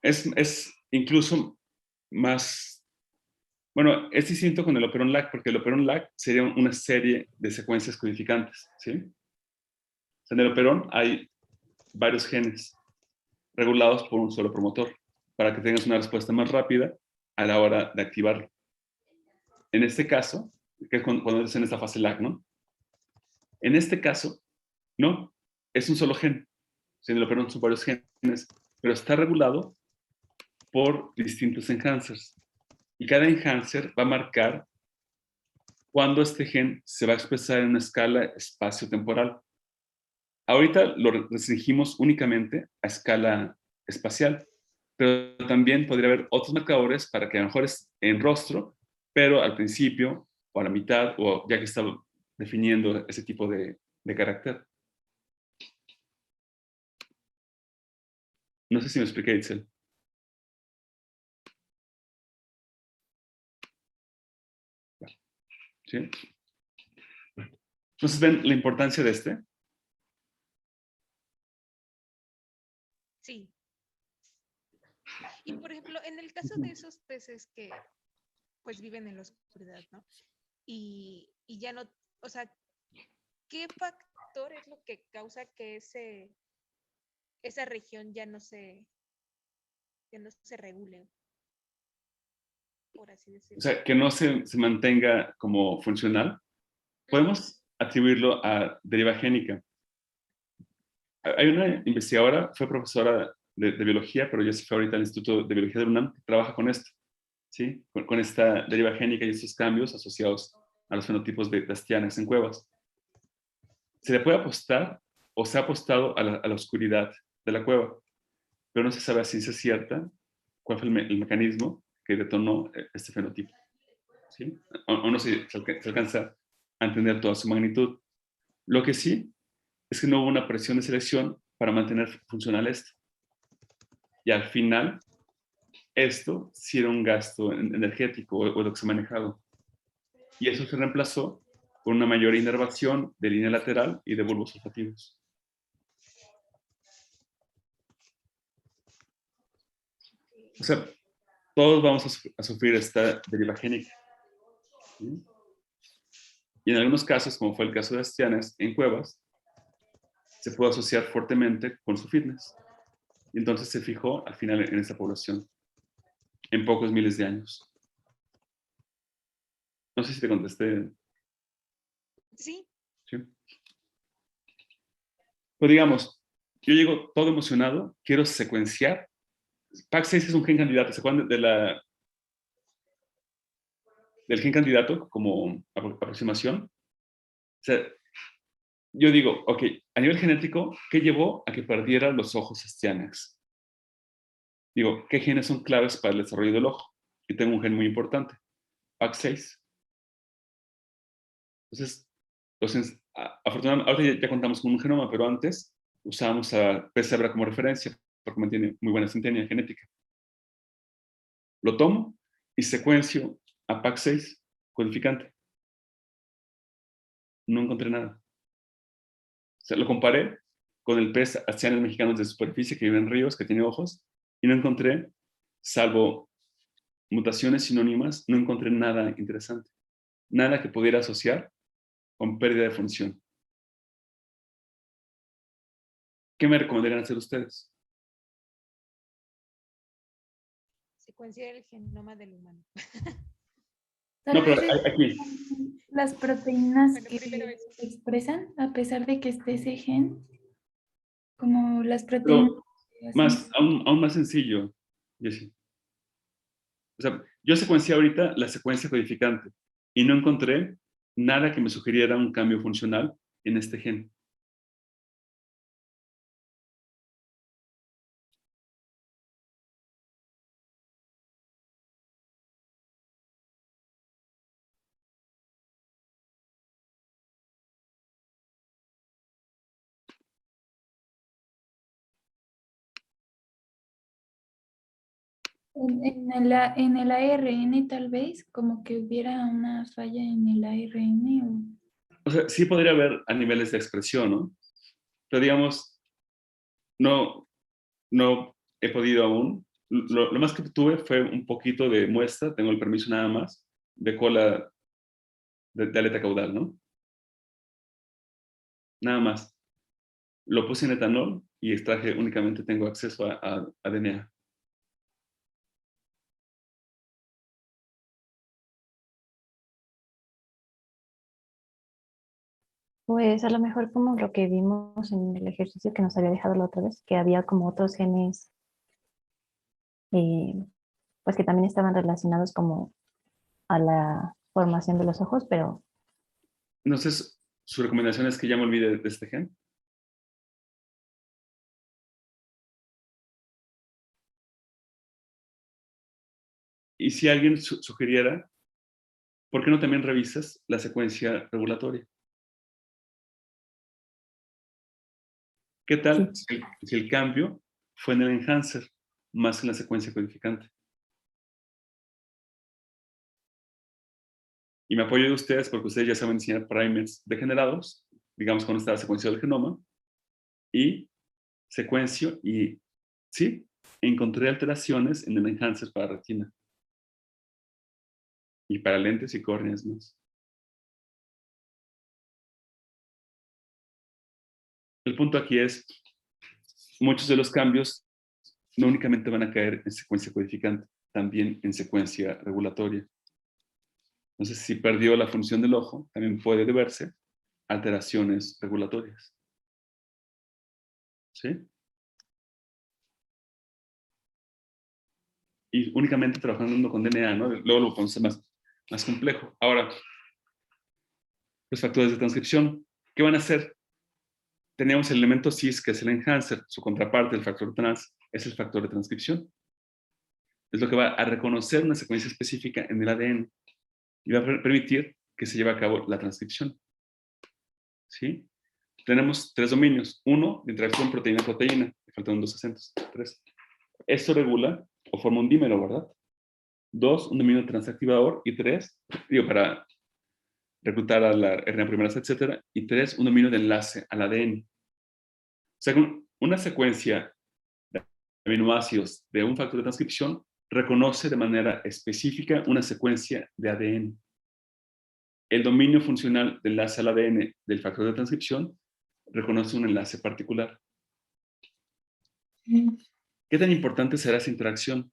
A: Es incluso más, bueno, es distinto con el operón LAC, porque el operón LAC sería una serie de secuencias codificantes, ¿sí? O sea, en el operón hay varios genes regulados por un solo promotor, para que tengas una respuesta más rápida a la hora de activarlo. En este caso, que es cuando es en esta fase LAC, ¿no? En este caso, no, es un solo gen. En el operón son varios genes, pero está regulado por distintos enhancers. Y cada enhancer va a marcar cuándo este gen se va a expresar en una escala espacio-temporal. Ahorita lo restringimos únicamente a escala espacial, pero también podría haber otros marcadores para que a lo mejor es en rostro, pero al principio o a la mitad, o ya que está definiendo ese tipo de carácter. No sé si me expliqué, Itzel. ¿Sí? Entonces, ¿ven la importancia de este?
F: Sí. Y por ejemplo, en el caso de esos peces que pues viven en la oscuridad, ¿no? Y ya no, o sea, ¿qué factor es lo que causa que esa región ya no se regule, por así
A: O
F: decirlo?
A: sea, que no se mantenga como funcional. Podemos atribuirlo a deriva génica. Hay una investigadora, fue profesora de biología, pero ya se fue ahorita al Instituto de Biología de UNAM, que trabaja con esto, ¿sí? Con esta deriva génica y estos cambios asociados a los fenotipos de Bastianes en cuevas. Se le puede apostar, o se ha apostado a la oscuridad de la cueva, pero no se sabe a ciencia cierta cuál fue el mecanismo que detonó este fenotipo, ¿sí? O no se alcanza a entender toda su magnitud. Lo que sí es que no hubo una presión de selección para mantener funcional esto. Y al final, esto sí era un gasto energético o lo que se ha manejado. Y eso se reemplazó por una mayor inervación de línea lateral y de bulbos olfativos. O sea, todos vamos a sufrir esta deriva génica, ¿sí? Y en algunos casos, como fue el caso de Bastianes en cuevas, se puede asociar fuertemente con su fitness. Y entonces se fijó al final en esta población, en pocos miles de años. No sé si te contesté.
F: Sí.
A: ¿Sí? Pues digamos, yo llego todo emocionado, quiero secuenciar. PAX6 es un gen candidato, ¿se acuerdan de la del gen candidato como aproximación. O sea, yo digo, ok, a nivel genético, ¿qué llevó a que perdiera los ojos Astyanax? Digo, ¿qué genes son claves para el desarrollo del ojo? Y tengo un gen muy importante, PAC6. Entonces afortunadamente, ahora ya contamos con un genoma, pero antes usábamos a pez cebra como referencia, porque mantiene muy buena sintonía genética. Lo tomo y secuencio a PAC6 codificante. No encontré nada. O sea, lo comparé con el pez Astyanax mexicanos de superficie que vive en ríos, que tiene ojos, y no encontré, salvo mutaciones sinónimas, no encontré nada interesante. Nada que pudiera asociar con pérdida de función. ¿Qué me recomendarían hacer ustedes?
F: Secuenciar el genoma del humano.
H: Tal
A: No, pero
H: vez
A: aquí,
H: las proteínas
F: Bueno,
H: que
F: primero eso.
H: se expresan, a pesar de que esté ese gen, como las proteínas
A: pero
H: que hacen.
A: aún más sencillo, Jessie. O sea, yo secuencié ahorita la secuencia codificante y no encontré nada que me sugiriera un cambio funcional en este gen.
H: En el ARN tal vez, como que hubiera una falla en el ARN.
A: O sea, sí podría haber a niveles de expresión, ¿no? Pero digamos, no, no he podido aún. Lo más que tuve fue un poquito de muestra, tengo el permiso nada más, de cola de aleta caudal, ¿no? Nada más. Lo puse en etanol y extraje únicamente, tengo acceso a DNA.
E: Pues a lo mejor como lo que vimos en el ejercicio que nos había dejado la otra vez, que había como otros genes, eh, pues que también estaban relacionados como a la formación de los ojos, pero
A: Entonces, su recomendación es que ya me olvide de este gen. Y si alguien sugiriera, ¿por qué no también revisas la secuencia regulatoria? ¿Qué
E: sí.
A: tal si el cambio fue en el enhancer más que en la secuencia codificante? Y me apoyo de ustedes porque ustedes ya saben diseñar primers degenerados, digamos con esta secuencia del genoma, y secuencio y, sí, encontré alteraciones en el enhancer para retina. Y para lentes y córneas más. El punto aquí es, muchos de los cambios no únicamente van a caer en secuencia codificante, también en secuencia regulatoria. Entonces, si perdió la función del ojo, también puede deberse a alteraciones regulatorias. ¿Sí? Y únicamente trabajando con DNA, ¿no? Luego lo podemos hacer más complejo. Ahora, los factores de transcripción, ¿qué van a hacer? Tenemos el elemento cis, que es el enhancer, su contraparte, el factor trans, es el factor de transcripción. Es lo que va a reconocer una secuencia específica en el ADN y va a permitir que se lleve a cabo la transcripción. ¿Sí? Tenemos tres dominios. Uno, de interacción proteína-proteína. Me faltan dos acentos. Tres. Esto regula o forma un dímero, ¿verdad? Dos, un dominio transactivador. Y tres, digo, para reclutar a la RNA primerasa, etcétera. Y tres, un dominio de enlace al ADN. O sea, una secuencia de aminoácidos de un factor de transcripción reconoce de manera específica una secuencia de ADN. El dominio funcional de enlace al ADN del factor de transcripción reconoce un enlace particular. ¿Qué tan importante será esa interacción?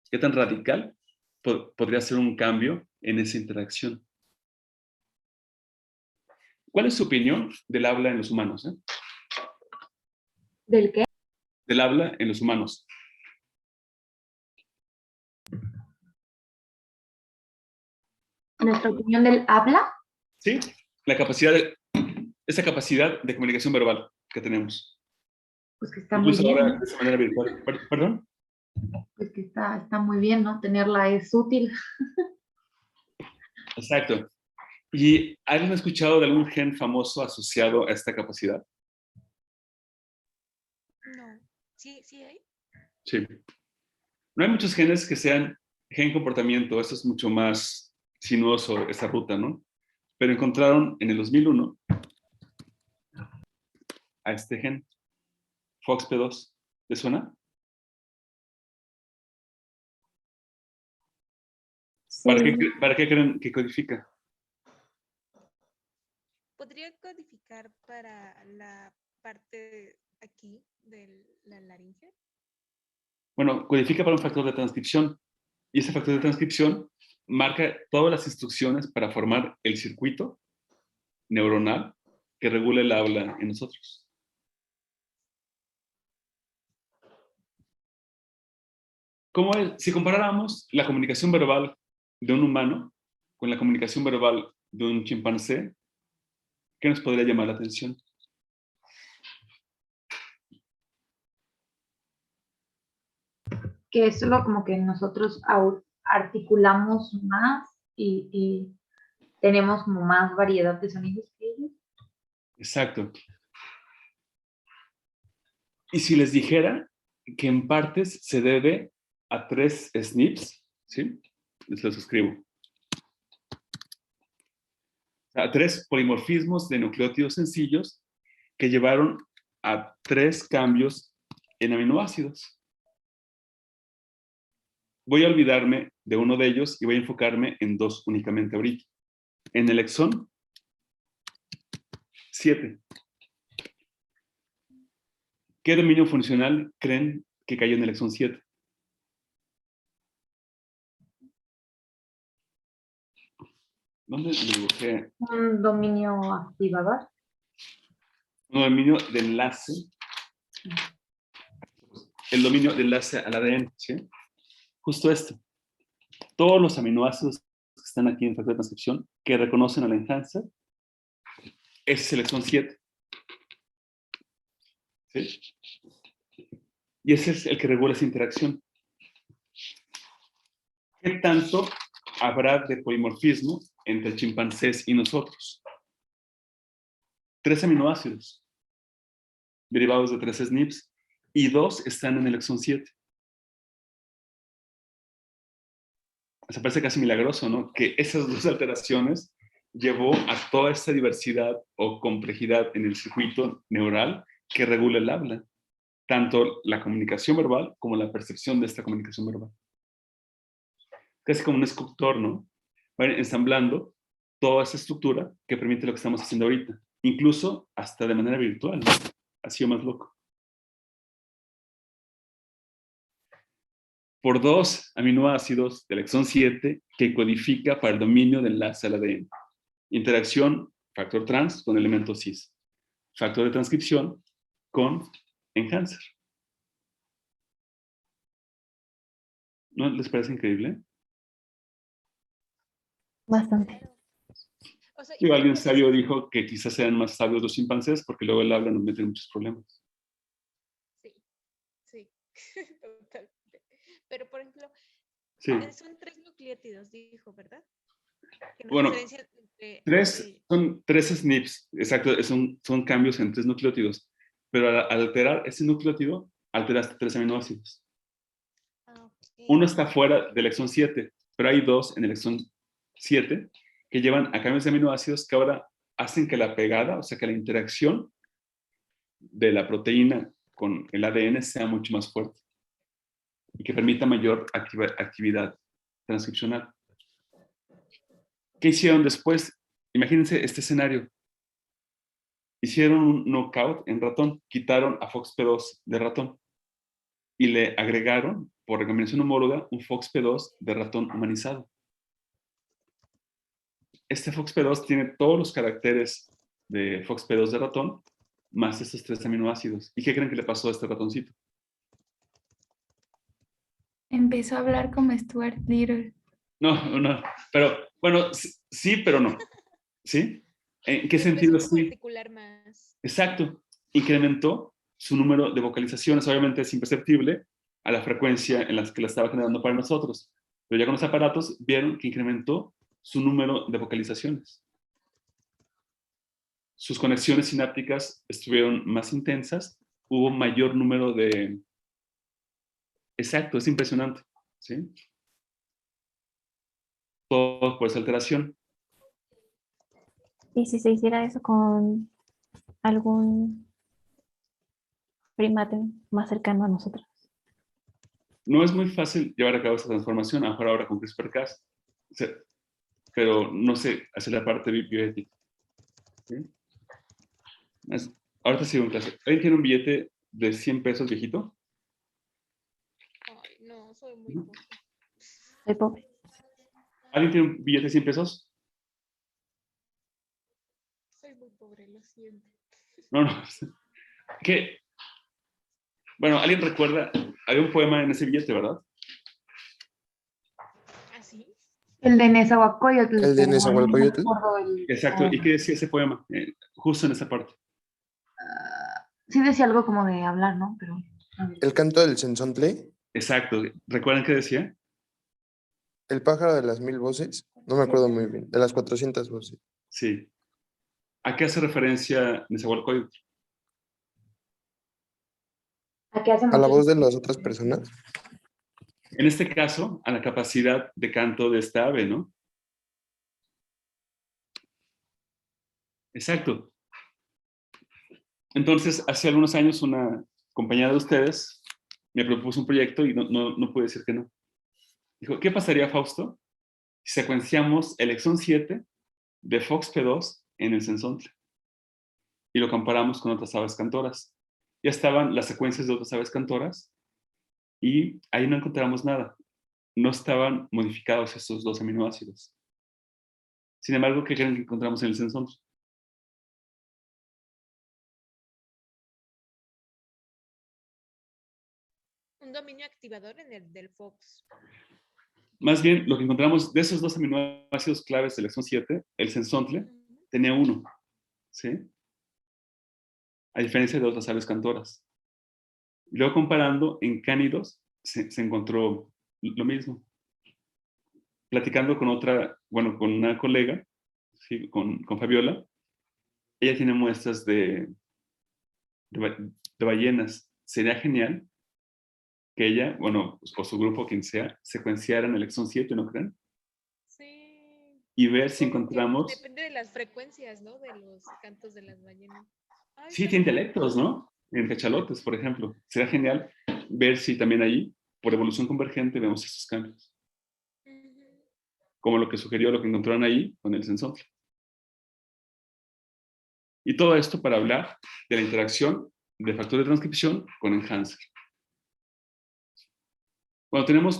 A: ¿Qué tan radical podría ser un cambio en esa interacción? ¿Cuál es su opinión del habla en los humanos?
C: ¿Del qué?
A: Del habla en los humanos.
C: Nuestra opinión del habla.
A: ¿Sí? Esa capacidad de comunicación verbal que tenemos.
C: Pues que está muy
A: Incluso
C: bien,
A: ahora
C: ¿no?
A: de esa manera virtual. ¿Perdón?
C: Pues que está muy bien, ¿no? Tenerla es útil.
A: Exacto. ¿Y alguien ha escuchado de algún gen famoso asociado a esta capacidad?
F: No. Sí, sí hay.
A: Sí. No hay muchos genes que sean gen comportamiento, eso es mucho más sinuoso, esa ruta, ¿no? Pero encontraron en el 2001 a este gen, FOXP2. ¿Te suena?
E: Sí,
A: ¿Para qué creen que codifica?
F: ¿Podría codificar para la parte aquí de la laringe?
A: Bueno, codifica para un factor de transcripción. Y ese factor de transcripción marca todas las instrucciones para formar el circuito neuronal que regula el habla en nosotros. ¿Cómo es? Si comparáramos la comunicación verbal de un humano con la comunicación verbal de un chimpancé, ¿qué nos podría llamar la atención?
C: Que es solo como que nosotros articulamos más y tenemos como más variedad de sonidos que ellos.
A: Exacto. Y si les dijera que en partes se debe a 3 SNPs, ¿sí? Les los escribo. A 3 polimorfismos de nucleótidos sencillos que llevaron a 3 cambios en aminoácidos. Voy a olvidarme de uno de ellos y voy a enfocarme en 2 únicamente ahorita. En el exón 7. ¿Qué dominio funcional creen que cayó en el exón 7? ¿Dónde le dibujé?
C: Un dominio activador.
A: Un dominio de enlace. El dominio de enlace al ADN, ¿sí? Justo esto. Todos los aminoácidos que están aquí en el factor de transcripción que reconocen al enhancer, ese es el exón 7. ¿Sí? Y ese es el que regula esa interacción. ¿Qué tanto habrá de polimorfismo entre chimpancés y nosotros? 3 aminoácidos derivados de 3 SNPs y 2 están en el exón 7. O sea, parece casi milagroso, ¿no? Que esas 2 alteraciones llevó a toda esta diversidad o complejidad en el circuito neural que regula el habla, tanto la comunicación verbal como la percepción de esta comunicación verbal. Casi como un escultor, ¿no? Va ensamblando toda esa estructura que permite lo que estamos haciendo ahorita, incluso hasta de manera virtual, ¿no? Ha sido más loco. Por 2 aminoácidos del exón 7 que codifica para el dominio del enlace al ADN. Interacción factor trans con elemento cis. Factor de transcripción con enhancer. ¿No les parece increíble?
E: bastante.
F: O sea, y
A: Y
F: por
A: alguien
F: ejemplo,
A: sabio dijo que quizás sean más sabios los chimpancés porque luego el habla nos mete en muchos problemas.
F: sí, sí, totalmente. Pero por ejemplo,
A: Sí.
F: son 3 nucleótidos, dijo, ¿verdad? Que nos
A: Bueno,
F: diferencian entre...
A: son 3 SNPs, exacto, son cambios en 3 nucleótidos, pero al alterar ese nucleótido, alteraste 3 aminoácidos. Uno está fuera del exón 7, pero hay 2 en el exón 7 que llevan a cambios de aminoácidos que ahora hacen que la pegada, o sea, que la interacción de la proteína con el ADN sea mucho más fuerte y que permita mayor actividad transcripcional. ¿Qué hicieron después? Imagínense este escenario. Hicieron un knockout en ratón, quitaron a FOXP2 de ratón y le agregaron, por recombinación homóloga, un FOXP2 de ratón humanizado. Este FOXP2 tiene todos los caracteres de FOXP2 de ratón, más estos 3 aminoácidos. ¿Y qué creen que le pasó a este ratoncito?
H: Empezó a hablar como Stuart Little.
A: No, pero bueno, sí, pero no. ¿Sí? ¿En qué
F: Lo
A: sentido
F: empezó como a
A: sí?
F: articular más.
A: Exacto. Incrementó su número de vocalizaciones. Obviamente es imperceptible a la frecuencia en la que la estaba generando para nosotros. Pero ya con los aparatos vieron que incrementó su número de vocalizaciones. Sus conexiones sinápticas estuvieron más intensas. Hubo mayor número de... Exacto, es impresionante. ¿Sí? Todo por esa alteración.
E: ¿Y si se hiciera eso con algún primate más cercano a nosotros?
A: No es muy fácil llevar a cabo esa transformación, a lo mejor ahora con CRISPR-Cas, pero no sé hacer la parte bioética. ¿Sí? Ahorita sigo en clase. ¿Alguien tiene un billete de 100 pesos viejito?
F: Ay, no, soy muy
A: ¿No?
F: pobre.
E: Soy pobre.
A: ¿Alguien tiene un billete de 100 pesos?
F: Soy muy pobre, lo siento.
A: No. ¿Qué? Bueno, ¿alguien recuerda? Había un poema en ese billete, ¿verdad?
F: ¿Ah, sí?
C: El de Nezahualcóyotl.
I: El de
C: pero no
I: Nezahualcóyotl.
C: recuerdo el
A: Exacto. ¿Y
C: poema.
A: qué decía ese poema? Justo en esa parte.
C: Sí decía algo como de hablar, ¿no? Pero a ver.
I: El canto del censontle.
A: Exacto. ¿Recuerdan qué decía?
I: El pájaro de las 1000 voces. No me acuerdo muy bien. De las 400 voces.
A: Sí. ¿A qué hace referencia Nezahualcóyotl?
C: ¿A qué hacemos
I: A la
C: eso?
I: voz de las otras personas.
A: En este caso, a la capacidad de canto de esta ave, ¿no? Exacto. Entonces, hace algunos años una compañera de ustedes me propuso un proyecto y no pude decir que no. Dijo, ¿qué pasaría, Fausto, si secuenciamos el exón 7 de FOXP2 en el sensontle y lo comparamos con otras aves cantoras? Ya estaban las secuencias de otras aves cantoras y ahí no encontramos nada. No estaban modificados estos dos aminoácidos. Sin embargo, ¿qué creen que encontramos en el sensontle?
F: Un dominio activador en el del Fox.
A: Más bien, lo que encontramos de esos dos aminoácidos claves del exón 7, el sensontle tenía uno, ¿sí? A diferencia de otras aves cantoras. Luego comparando, en cánidos se encontró lo mismo. Platicando con con una colega, ¿sí? con Fabiola, ella tiene muestras de ballenas. Sería genial que ella, o su grupo, quien sea, secuenciaran el exón 7, ¿no creen?
F: Sí.
A: Y ver si
F: Como que
A: encontramos...
F: depende de las frecuencias, ¿no? De los cantos de las ballenas. Ay,
A: Sí,
F: está
A: tiene
F: muy
A: intelectos, ¿no? En cachalotes, por ejemplo. Sería genial ver si también ahí, por evolución convergente, vemos esos cambios.
F: Ujú.
A: Como lo que sugirió, lo que encontraron ahí con el sensontle. Y todo esto para hablar de la interacción de factor de transcripción con enhancer. Cuando tenemos,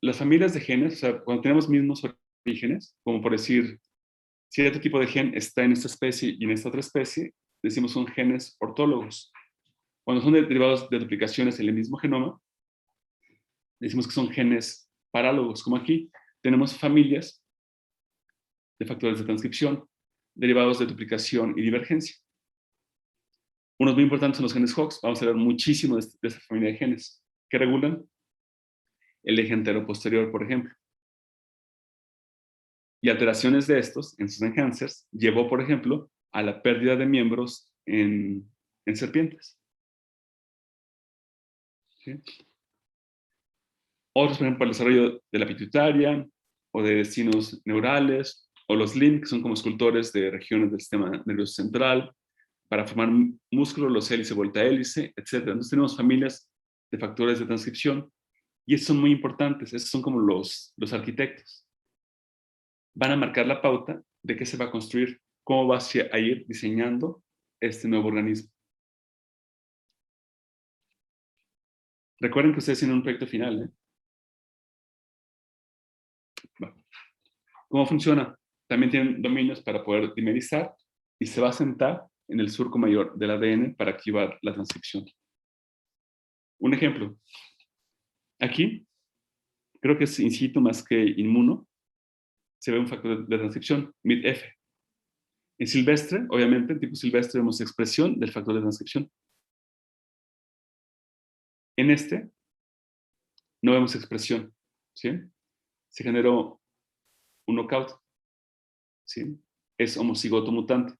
A: las familias de genes, o sea, cuando tenemos mismos orígenes, como por decir, cierto tipo de gen está en esta especie y en esta otra especie, decimos son genes ortólogos. Cuando son derivados de duplicaciones en el mismo genoma, decimos que son genes parálogos, como aquí tenemos familias de factores de transcripción derivados de duplicación y divergencia. Unos muy importantes son los genes Hox. Vamos a hablar muchísimo de esta familia de genes que regulan el eje entero-posterior, por ejemplo. Y alteraciones de estos en sus enhancers llevó, por ejemplo, a la pérdida de miembros en serpientes. ¿Sí? Otros, por ejemplo, el desarrollo de la pituitaria o de destinos neurales, o los LIM, que son como escultores de regiones del sistema nervioso central, para formar músculos, los hélice, vuelta hélice, etc. Entonces tenemos familias de factores de transcripción y estos son muy importantes. Estos son como los arquitectos. Van a marcar la pauta de qué se va a construir, cómo va a ir diseñando este nuevo organismo. Recuerden que ustedes tienen un proyecto final, ¿eh? Bueno, ¿cómo funciona? También tienen dominios para poder dimerizar y se va a sentar en el surco mayor del ADN para activar la transcripción. Un ejemplo. Aquí creo que es in situ más que inmuno, se ve un factor de transcripción, MIT-F. En silvestre, obviamente, en tipo silvestre vemos expresión del factor de transcripción. En este, no vemos expresión, ¿sí? Se generó un knockout, ¿sí? Es homocigoto mutante.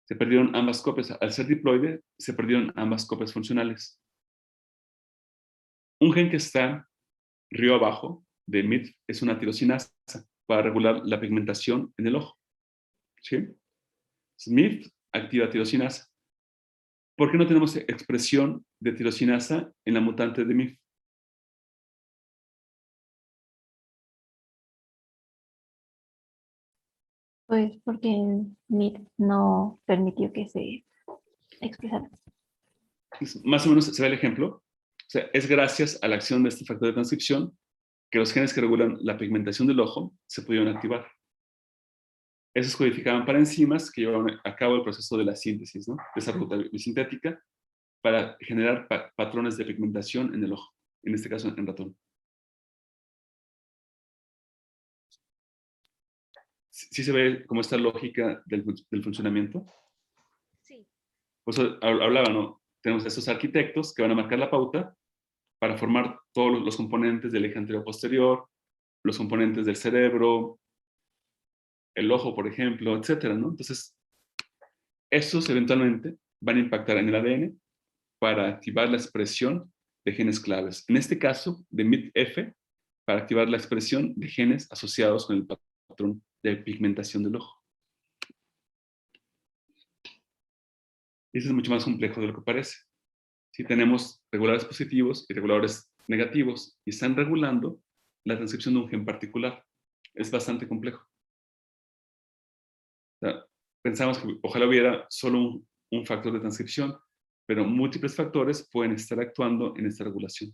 A: Se perdieron ambas copias. Al ser diploide, se perdieron ambas copias funcionales. Un gen que está río abajo de MIT es una tirosinasa para regular la pigmentación en el ojo, ¿sí? MIT activa tirosinasa. ¿Por qué no tenemos expresión de tirosinasa en la mutante de MIT?
E: Pues porque MIT no permitió que se expresara.
A: Más o menos se ve el ejemplo. O sea, es gracias a la acción de este factor de transcripción que los genes que regulan la pigmentación del ojo se pudieron activar. Esos codificaban para enzimas que llevaban a cabo el proceso de la síntesis, ¿no? De esa ruta bisintética para generar patrones de pigmentación en el ojo, en este caso en ratón. ¿Sí se ve como esta lógica del funcionamiento?
F: Sí.
A: Pues hablaba, ¿no? Tenemos estos arquitectos que van a marcar la pauta para formar todos los componentes del eje anterior-posterior, los componentes del cerebro, el ojo, por ejemplo, etcétera, ¿no? Entonces, estos eventualmente van a impactar en el ADN para activar la expresión de genes claves. En este caso, de MIT-F, para activar la expresión de genes asociados con el patrón de pigmentación del ojo. Eso es mucho más complejo de lo que parece. Si tenemos reguladores positivos y reguladores negativos y están regulando la transcripción de un gen particular, es bastante complejo. O sea, pensamos que ojalá hubiera solo un factor de transcripción, pero múltiples factores pueden estar actuando en esta regulación.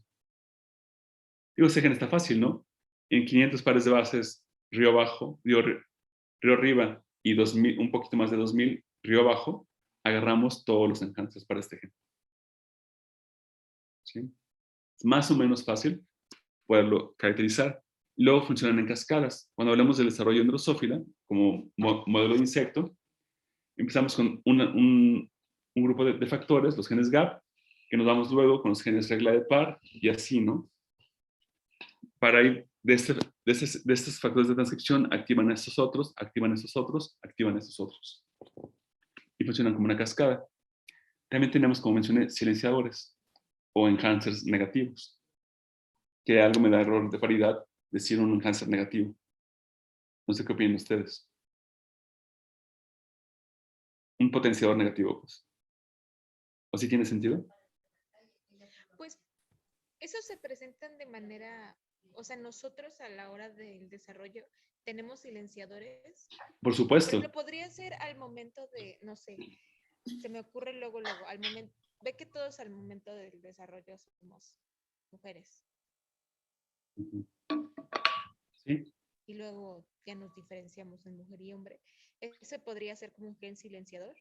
A: Digo, ese gen está fácil, ¿no? En 500 pares de bases, río abajo, río arriba y 2000, un poquito más de 2000, río abajo, agarramos todos los enhances para este gen. ¿Sí? Es más o menos fácil poderlo caracterizar. Luego funcionan en cascadas. Cuando hablamos del desarrollo en Drosophila, como modelo de insecto, empezamos con un grupo de factores, los genes GAP, que nos vamos luego con los genes regla de par, y así, ¿no? Para ir de estos factores de transcripción, activan estos otros, activan estos otros, activan estos otros. Y funcionan como una cascada. También tenemos, como mencioné, silenciadores o enhancers negativos, que algo me da error de paridad decir un enhancer negativo. No sé qué opinan ustedes. Un potenciador negativo, pues. ¿O sí tiene sentido?
F: Pues esos se presentan de manera, o sea, nosotros a la hora del desarrollo tenemos silenciadores.
A: Por supuesto.
F: Pero podría ser al momento de, no sé, se me ocurre luego, al momento, ve que todos al momento del desarrollo somos mujeres.
A: Sí.
F: Y luego ya nos diferenciamos en mujer y hombre. ¿Ese podría ser como un gen silenciador?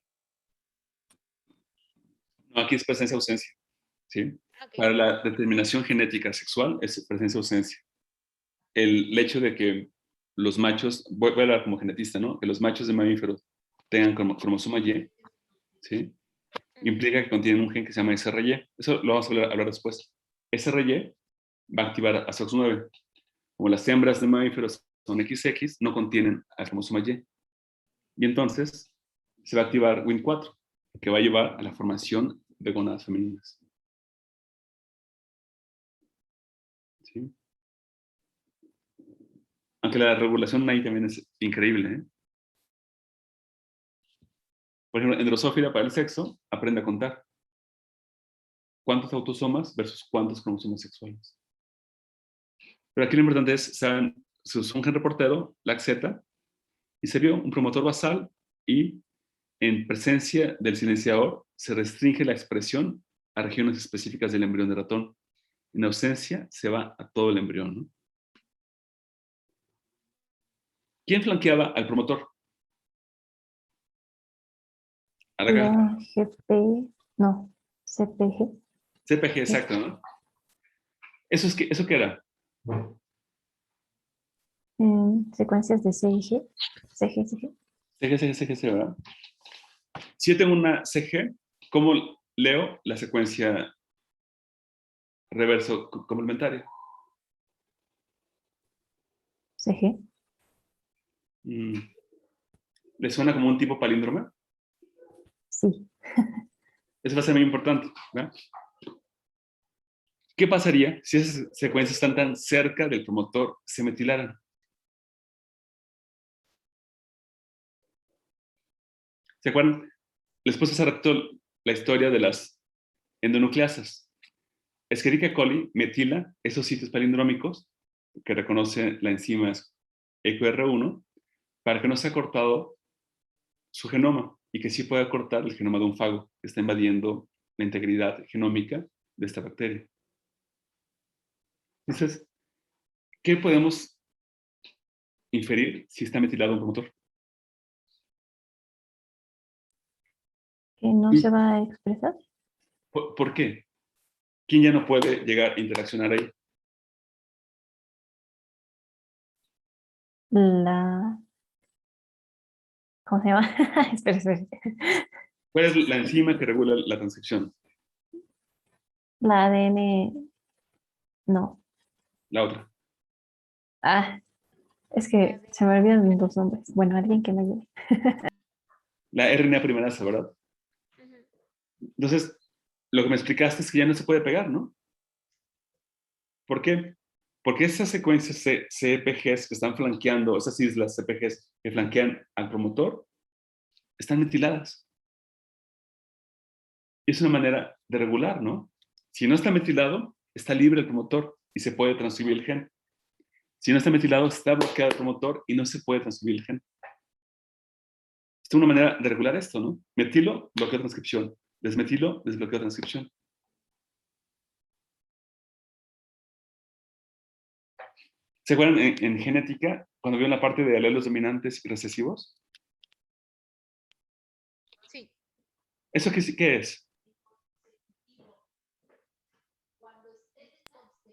A: No, aquí es presencia-ausencia. ¿Sí?
F: Okay.
A: Para la determinación genética sexual es presencia-ausencia. El hecho de que los machos, voy a hablar como genetista, ¿no? Que los machos de mamíferos tengan cromosoma Y, ¿sí? Implica que contienen un gen que se llama SRY. Eso lo vamos a hablar después. SRY va a activar a SOX9. Como las hembras de mamíferos son XX, no contienen al cromosoma Y. Y entonces se va a activar Win4, que va a llevar a la formación de gónadas femeninas. ¿Sí? Aunque la regulación ahí también es increíble, ¿eh? Por ejemplo, en Drosophila para el sexo, aprende a contar. ¿Cuántos autosomas versus cuántos cromosomas sexuales? Pero aquí lo importante es, saben, se usó un gen reportero, LAC-Z, y se vio un promotor basal y en presencia del silenciador se restringe la expresión a regiones específicas del embrión de ratón. En ausencia se va a todo el embrión, ¿no? ¿Quién flanqueaba al promotor? A la caja.
E: La GP, no, CPG.
A: CPG, exacto, ¿no? ¿Eso qué era?
E: Secuencias de CG, CG, CG.
A: CG, ¿verdad? Si yo tengo una CG, ¿cómo leo la secuencia reverso complementaria?
E: CG.
A: ¿Le suena como un tipo palíndrome?
E: Sí.
A: Eso va a ser muy importante, ¿verdad? ¿Qué pasaría si esas secuencias están tan cerca del promotor se metilaran? ¿Se acuerdan? Les puse hace rato la historia de las endonucleasas. Escherichia coli metila esos sitios palindrómicos que reconoce la enzima EQR1 para que no sea cortado su genoma y que sí pueda cortar el genoma de un fago que está invadiendo la integridad genómica de esta bacteria. Entonces, ¿qué podemos inferir si está metilado un promotor?
E: Que no se va a expresar.
A: ¿Por qué? ¿Quién ya no puede llegar a interaccionar ahí?
E: ¿Cómo se llama? Espera.
A: ¿Cuál es la enzima que regula la transcripción?
E: La ADN, no.
A: La otra.
E: Es que se me olvidan los nombres. Bueno, alguien que me ayude.
A: La RNA primerasa, ¿verdad? Entonces, lo que me explicaste es que ya no se puede pegar, ¿no? ¿Por qué? Porque esas secuencias CPGs que están flanqueando, esas islas CPGs que flanquean al promotor, están metiladas. Y es una manera de regular, ¿no? Si no está metilado, está libre el promotor y se puede transcribir el gen. Si no está metilado, está bloqueado el promotor y no se puede transcribir el gen. Es una manera de regular esto, ¿no? Metilo, bloqueo transcripción. Desmetilo, desbloqueo transcripción. ¿Se acuerdan en genética, cuando vieron la parte de alelos dominantes y recesivos?
F: Sí.
A: ¿Eso qué es?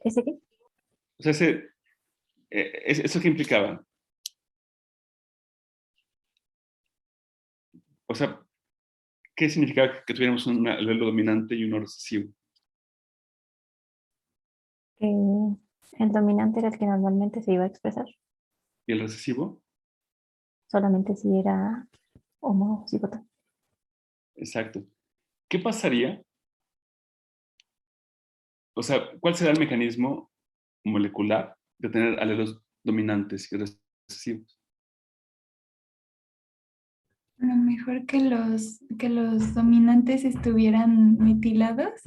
E: ¿Ese qué?
A: O sea, ¿eso qué implicaba? O sea, ¿qué significaba que tuviéramos un alelo dominante y uno recesivo?
E: Que el dominante era el que normalmente se iba a expresar.
A: ¿Y el recesivo?
E: Solamente si era homocigota.
A: Exacto. ¿Qué pasaría? O sea, ¿cuál será el mecanismo molecular de tener alelos dominantes y recesivos?
H: A lo mejor que los dominantes estuvieran metilados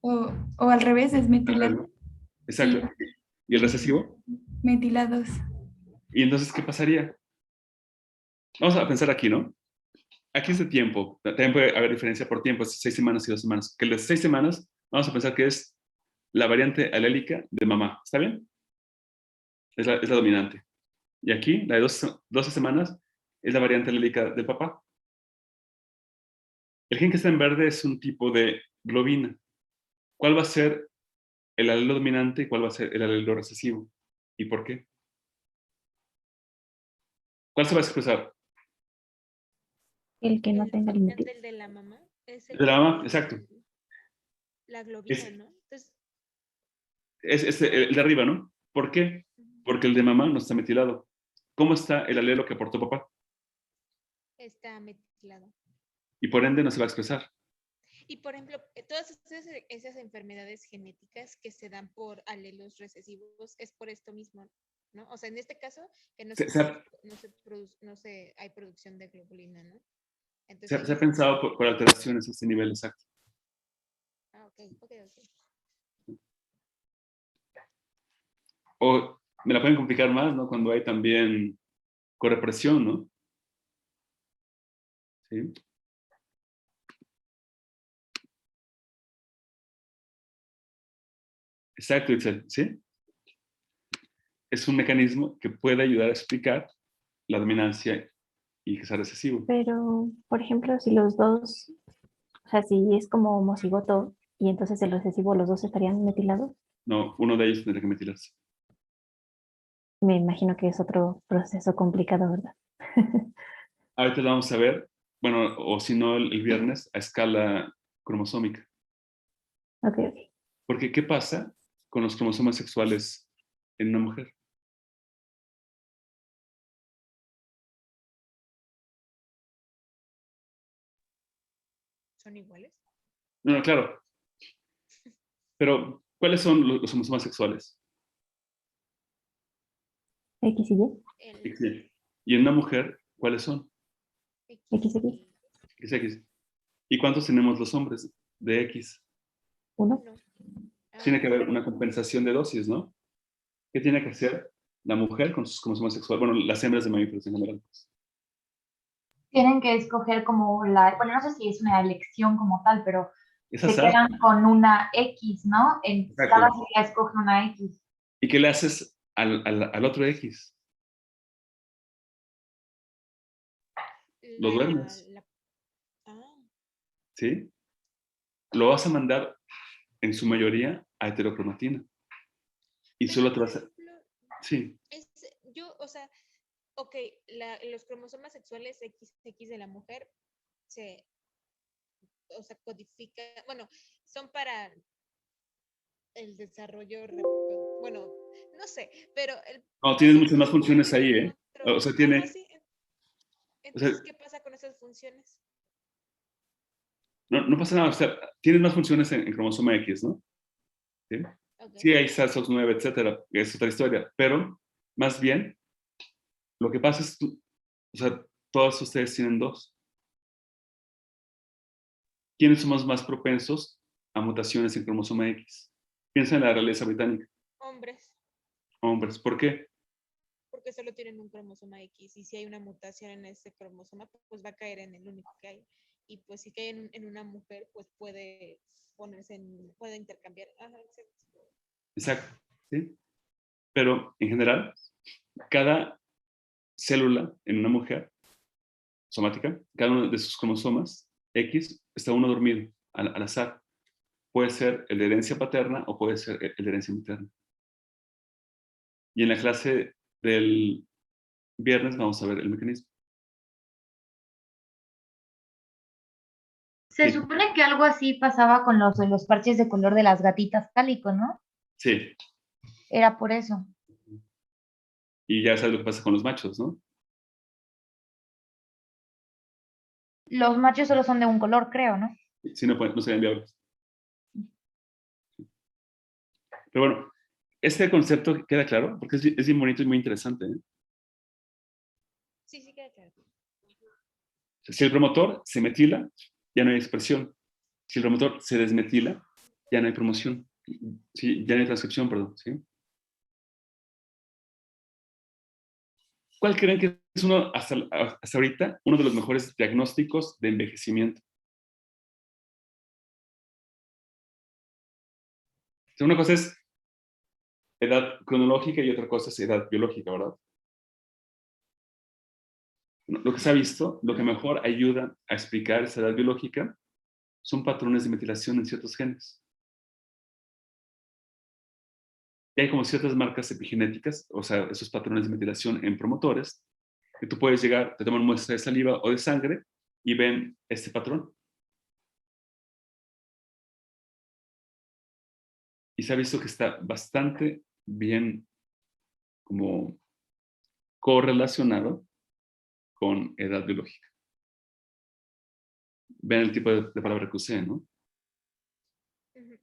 H: o al revés, desmetilados.
A: Exacto. ¿Y el recesivo?
H: Metilados.
A: ¿Y entonces qué pasaría? Vamos a pensar aquí, ¿no? Aquí es de tiempo. También puede haber diferencia por tiempo, 6 semanas y 2 semanas. Que las 6 semanas, vamos a pensar que es la variante alélica de mamá. ¿Está bien? Es la dominante. Y aquí, la de 12 semanas, es la variante alélica del papá. El gen que está en verde es un tipo de globina. ¿Cuál va a ser el alelo dominante y cuál va a ser el alelo recesivo? ¿Y por qué? ¿Cuál se va a expresar?
E: El que no tenga límite.
F: El de la mamá. Es
A: El de la mamá, exacto.
F: La globina, ¿no? Entonces,
A: Es el de arriba, ¿no? ¿Por qué? Porque el de mamá no está metilado. ¿Cómo está el alelo que aportó papá?
F: está metilado.
A: Y por ende no se va a expresar.
F: Y por ejemplo, todas esas enfermedades genéticas que se dan por alelos recesivos es por esto mismo, ¿no? O sea, en este caso, que no hay producción de globulina, ¿no? Entonces,
A: Se ha pensado por alteraciones a este nivel exacto.
F: Ok.
A: O me la pueden complicar más, ¿no? Cuando hay también correpresión, ¿no? ¿Sí? Exacto, Itzel, ¿sí? Es un mecanismo que puede ayudar a explicar la dominancia y que sea recesivo.
E: Pero, por ejemplo, si los dos, o sea, si es como homocigoto y entonces el recesivo, los dos estarían metilados.
A: No, uno de ellos tendría que metilarse.
E: me imagino que es otro proceso complicado, ¿verdad?
A: Ahorita lo vamos a ver, bueno, o si no, el viernes, a escala cromosómica.
E: Ok, ok.
A: Porque, ¿qué pasa con los cromosomas sexuales en una mujer?
F: ¿Son iguales?
A: No, claro. Pero, ¿cuáles son los cromosomas sexuales?
E: X y Y,
F: El
A: Sí. Y en una mujer, ¿cuáles son?
E: XX,
A: XX. ¿Y cuántos tenemos los hombres de X?
E: 1.
F: no.
A: Tiene que haber
F: Pero
A: una compensación de dosis, ¿no? ¿Qué tiene que hacer la mujer con sus cromosomas sexuales? Bueno, las hembras de mamíferos en general.
C: Tienen que escoger como bueno, no sé si es una elección como tal, pero
A: Es
C: se
A: azar.
C: quedan con una X, ¿no? En cada
A: Exacto.
C: célula escoge una X.
A: ¿Y qué le haces al otro X? Lo duermes,
F: ah,
A: ¿sí? Lo vas a mandar en su mayoría a heterocromatina. Y
F: pero
A: solo te
F: por
A: vas a...
F: ejemplo,
A: Sí,
F: o sea, ok, los cromosomas sexuales XX de la mujer se, o sea, codifica, bueno, son para el desarrollo, bueno, no sé, pero
A: no, tienes
F: puede
A: muchas más funciones
F: tener
A: ahí,
F: algún
A: ¿eh? O
F: otro,
A: sea,
F: ajá,
A: tiene...
F: sí.
A: O sea,
F: Entonces, ¿qué pasa con esas funciones?
A: no pasa nada, o sea, tienes más funciones en cromosoma X, ¿no? Sí,
F: Ok.
A: sí hay SARS-CoV-9, etcétera, es otra historia, pero más bien, lo que pasa es, o sea, todos ustedes tienen dos. ¿Quiénes somos más propensos a mutaciones en cromosoma X? Piensa en la realeza británica.
F: Hombres,
A: Hombres, ¿por qué?
F: porque solo tienen un cromosoma X y si hay una mutación en ese cromosoma, pues va a caer en el único que hay. Y pues si cae en una mujer, pues puede puede intercambiar. Ajá, exacto.
A: Exacto, ¿sí? Pero en general, cada célula en una mujer somática, cada uno de sus cromosomas X está uno dormido al azar. Puede ser el de herencia paterna o puede ser el de herencia materna. Y en la clase del viernes vamos a ver el mecanismo.
C: Se
A: Sí,
C: supone que algo así pasaba con los parches de color de las gatitas cálico, ¿no?
A: sí.
C: Era por eso.
A: Y ya sabes lo que pasa con los machos, ¿no?
C: Los machos solo son de un color, creo, ¿no?
A: Si no, no serían viables. Pero bueno, este concepto queda claro porque es bien bonito y muy interesante, ¿eh?
F: Sí, sí, queda claro.
A: Si el promotor se metila, ya no hay expresión. Si el promotor se desmetila, ya no hay promoción. Sí, ya no hay transcripción, perdón. ¿Sí? ¿Cuál creen que es hasta ahorita uno de los mejores diagnósticos de envejecimiento? O sea, una cosa es edad cronológica y otra cosa es edad biológica, ¿verdad? Lo que se ha visto, lo que mejor ayuda a explicar esa edad biológica son patrones de metilación en ciertos genes. Y hay como ciertas marcas epigenéticas, o sea, esos patrones de metilación en promotores, que tú puedes llegar, te toman muestra de saliva o de sangre y ven este patrón. Y se ha visto que está bastante bien como correlacionado con edad biológica. Vean el tipo de palabra que usé, ¿no?
F: Ujú.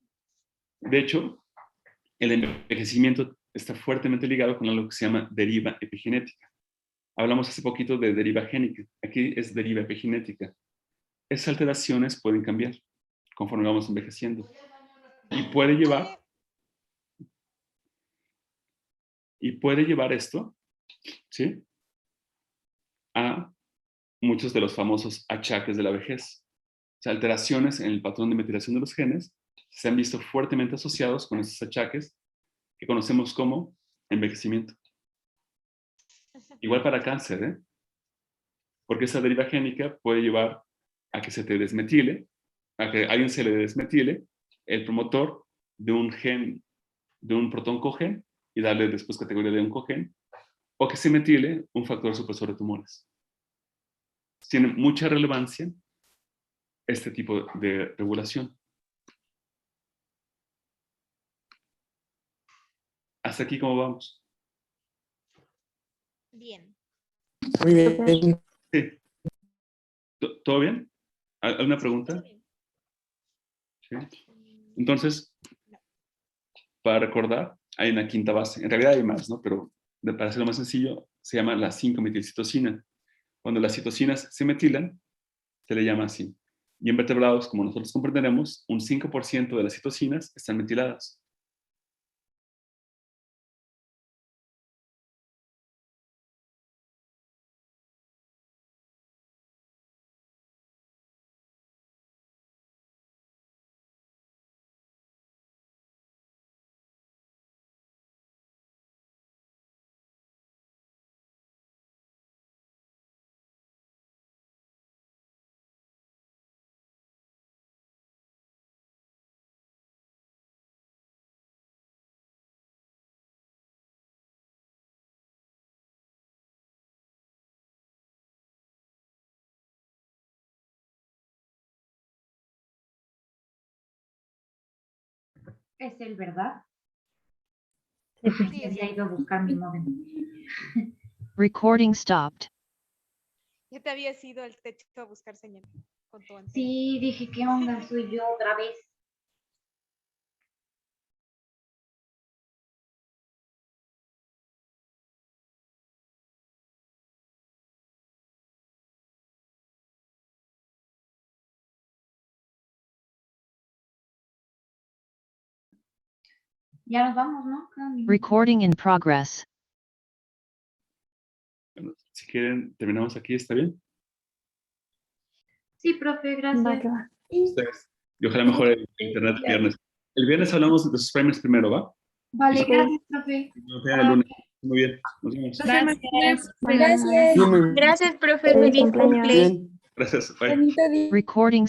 A: De hecho, el envejecimiento está fuertemente ligado con algo que se llama deriva epigenética. Hablamos hace poquito de deriva génica. Aquí es deriva epigenética. Esas alteraciones pueden cambiar conforme vamos envejeciendo. Y puede llevar esto, ¿sí? A muchos de los famosos achaques de la vejez. O sea, alteraciones en el patrón de metilación de los genes se han visto fuertemente asociados con esos achaques que conocemos como envejecimiento. Igual para cáncer, ¿eh? Porque esa deriva génica puede llevar a que se te desmetile, a que a alguien se le desmetile el promotor de un gen, de un protón cogen, y darle después categoría de oncogen, o que se metile un factor supresor de tumores. Tiene mucha relevancia este tipo de regulación. Hasta aquí, ¿cómo vamos?
F: Bien.
I: Muy bien.
A: Sí. ¿Todo bien? ¿Alguna pregunta?
F: Bien.
A: Sí. Entonces, para recordar, hay una quinta base. En realidad hay más, ¿no? Pero para hacerlo más sencillo, se llama la 5-metilcitosina. Cuando las citocinas se metilan, se le llama así. Y en vertebrados, como nosotros comprenderemos, un 5% de las citocinas están metiladas.
C: Es el verdad.
E: Sí,
F: Sí,
C: Ya se ha ido a buscar mi móvil.
G: Recording stopped.
F: ya te habías ido al techo a buscar señal con tu antena.
C: Sí, dije, ¿qué onda? Soy yo otra vez. Ya nos vamos, ¿no? Cada minuto.
G: Recording in progress.
A: Bueno, si quieren, terminamos aquí, ¿está bien?
C: Sí, profe,
E: va
C: gracias.
E: que va.
A: Ustedes. Y ojalá mejore el internet el viernes. El viernes hablamos de sus primers primero, ¿va?
C: Vale,
E: Ok.
C: gracias, profe.
A: Nos vemos el lunes. Muy bien. Nos vemos.
H: Gracias.
E: Gracias.
I: Muy bien.
H: Gracias, profe.
E: Feliz
H: Feliz
E: cumpleaños.
H: cumple.
I: Bien.
A: Gracias. Bye.
H: Bonito día.
G: Recording